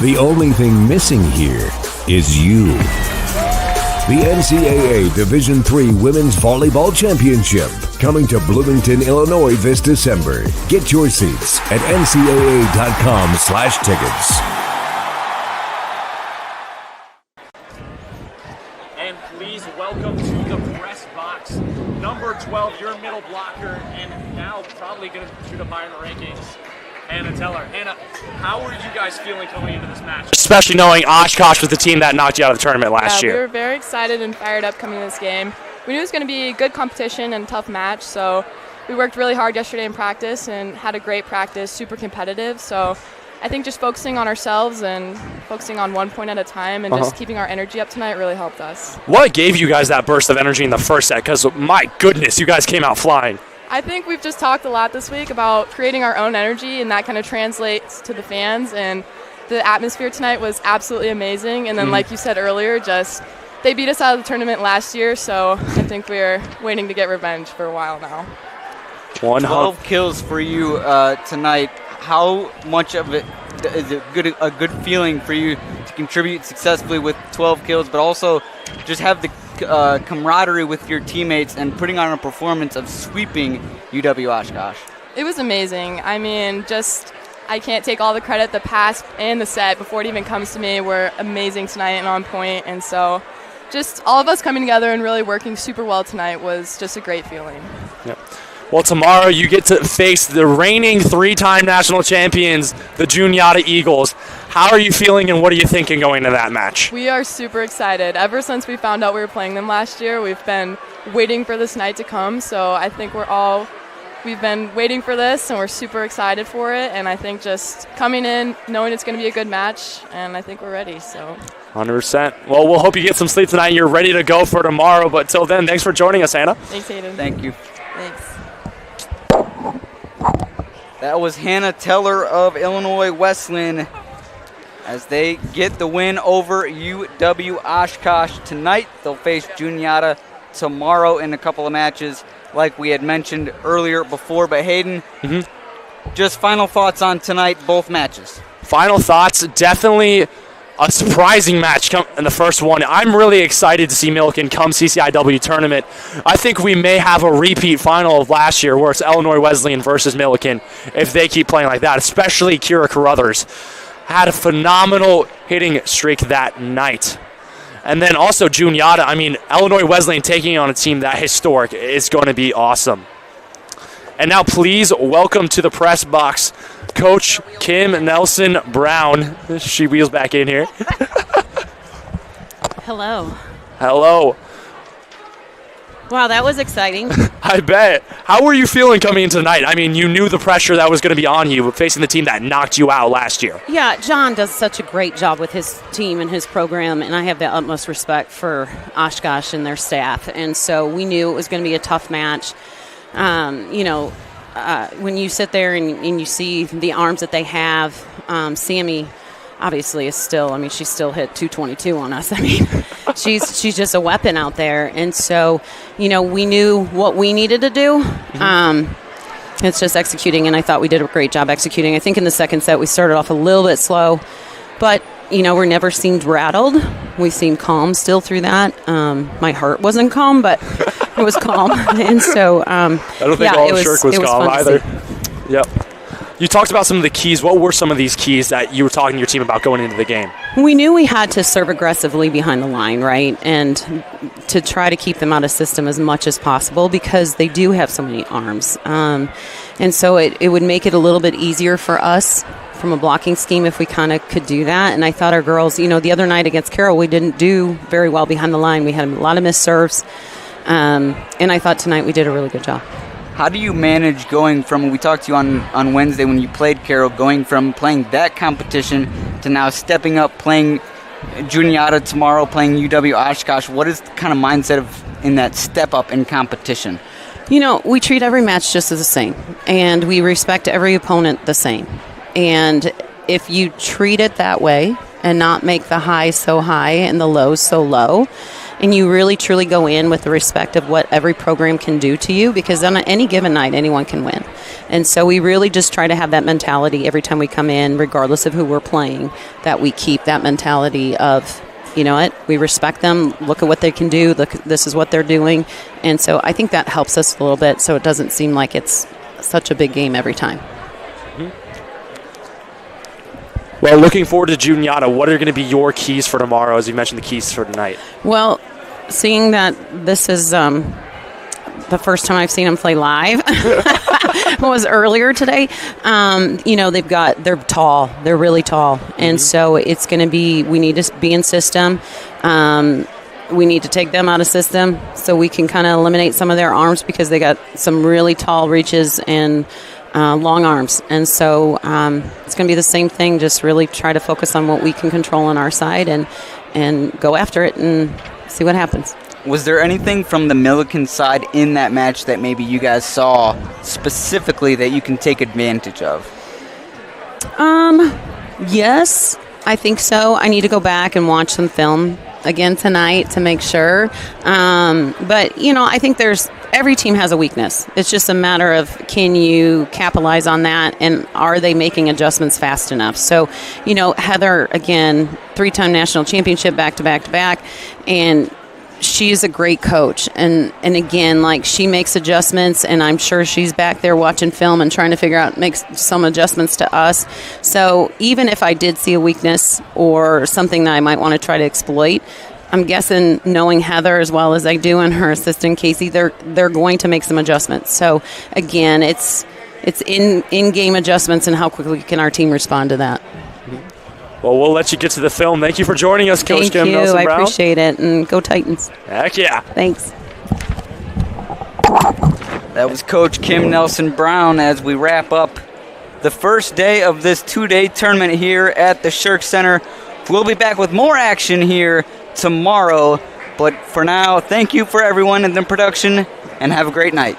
The only thing missing here is you. The NCAA Division III Women's Volleyball Championship, coming to Bloomington, Illinois this December. Get your seats at ncaa.com/tickets. And please welcome to the press box, number 12, your middle blocker, and now probably going to shoot up higher in the rankings, Hannah Teller. Hannah, how are you guys feeling coming into this match? Especially knowing Oshkosh was the team that knocked you out of the tournament last year. We were very excited and fired up coming to this game. We knew it was going to be a good competition and a tough match, so we worked really hard yesterday in practice and had a great practice, super competitive. So I think just focusing on ourselves and focusing on 1 point at a time and just keeping our energy up tonight really helped us. What gave you guys that burst of energy in the first set? Because, my goodness, you guys came out flying. I think we've just talked a lot this week about creating our own energy, and that kind of translates to the fans. And the atmosphere tonight was absolutely amazing. And then, like you said earlier, they beat us out of the tournament last year, so I think we're waiting to get revenge for a while now. 12 kills for you tonight. How much of it is a good feeling for you to contribute successfully with 12 kills, but also just have the camaraderie with your teammates and putting on a performance of sweeping UW-Oshkosh. It was amazing. I mean, I can't take all the credit. The pass and the set before it even comes to me were amazing tonight and on point. And so just all of us coming together and really working super well tonight was just a great feeling. Yep. Well, tomorrow you get to face the reigning 3-time national champions, the Juniata Eagles. How are you feeling and what are you thinking going into that match? We are super excited. Ever since we found out we were playing them last year, we've been waiting for this night to come. So I think we've been waiting for this and we're super excited for it. And I think just coming in, knowing it's going to be a good match, and I think we're ready. So 100%. Well, we'll hope you get some sleep tonight and you're ready to go for tomorrow. But till then, thanks for joining us, Hannah. Thanks, Hayden. Thank you. Thanks. That was Hannah Teller of Illinois Wesleyan as they get the win over UW-Oshkosh tonight. They'll face Juniata tomorrow in a couple of matches like we had mentioned earlier before. But Hayden, just final thoughts on tonight, both matches. Final thoughts, definitely a surprising match in the first one. I'm really excited to see Milliken come CCIW tournament. I think we may have a repeat final of last year where it's Illinois Wesleyan versus Milliken if they keep playing like that, especially Kira Carruthers. Had a phenomenal hitting streak that night. And then also Juniata, I mean, Illinois Wesleyan taking on a team that historic is going to be awesome. And now please welcome to the press box Coach Kim Nelson Brown. She wheels back in here. Hello. Hello. Wow, that was exciting. I bet. How were you feeling coming into tonight? I mean, you knew the pressure that was going to be on you facing the team that knocked you out last year. Yeah, John does such a great job with his team and his program, and I have the utmost respect for Oshkosh and their staff. And so we knew it was going to be a tough match. When you sit there and you see the arms that they have, Sammy obviously is still, she still hit 222 on us. I mean, she's just a weapon out there. And so, we knew what we needed to do. It's just executing, and I thought we did a great job executing. I think in the second set we started off a little bit slow, but we never seemed rattled. We seemed calm still through that. My heart wasn't calm, but it was calm. And so, I don't think all the Shirk was calm either. Yep. You talked about some of the keys. What were some of these keys that you were talking to your team about going into the game? We knew we had to serve aggressively behind the line, right? And to try to keep them out of system as much as possible because they do have so many arms. And so it would make it a little bit easier for us from a blocking scheme if we kind of could do that. And I thought our girls, the other night against Carroll, we didn't do very well behind the line. We had a lot of missed serves. And I thought tonight we did a really good job. How do you manage going from, we talked to you on Wednesday when you played Carroll, going from playing that competition to now stepping up, playing Juniata tomorrow, playing UW-Oshkosh? What is the kind of mindset in that step up in competition? We treat every match just as the same, and we respect every opponent the same. And if you treat it that way and not make the highs so high and the lows so low, and you really truly go in with the respect of what every program can do to you, because on any given night, anyone can win. And so we really just try to have that mentality every time we come in, regardless of who we're playing, that we keep that mentality of, we respect them, look at what they can do, look, this is what they're doing. And so I think that helps us a little bit so it doesn't seem like it's such a big game every time. Well, looking forward to Juniata, what are going to be your keys for tomorrow, as you mentioned the keys for tonight? Well, seeing that this is the first time I've seen them play live was earlier today. They're tall. They're really tall. And so it's going to be, we need to be in system. We need to take them out of system so we can kind of eliminate some of their arms because they got some really tall reaches and long arms. And so it's going to be the same thing, just really try to focus on what we can control on our side and go after it and see what happens. Was there anything from the Milliken side in that match that maybe you guys saw specifically that you can take advantage of? Yes, I think so. I need to go back and watch some film again tonight to make sure. But, I think there's every team has a weakness. It's just a matter of, can you capitalize on that, and are they making adjustments fast enough? So, Heather, again, 3-time national championship back-to-back-to-back, and she's a great coach. And again, like, she makes adjustments, and I'm sure she's back there watching film and trying to figure out, make some adjustments to us. So even if I did see a weakness or something that I might want to try to exploit, I'm guessing, knowing Heather as well as I do and her assistant Casey, they're going to make some adjustments. So again, it's in-game adjustments, and how quickly can our team respond to that. Well, we'll let you get to the film. Thank you for joining us, Coach Kim Nelson Brown. I appreciate it, and go Titans. Heck yeah. Thanks. That was Coach Kim Nelson Brown as we wrap up the first day of this 2-day tournament here at the Shirk Center. We'll be back with more action here tomorrow. But for now, thank you for everyone in the production, and have a great night.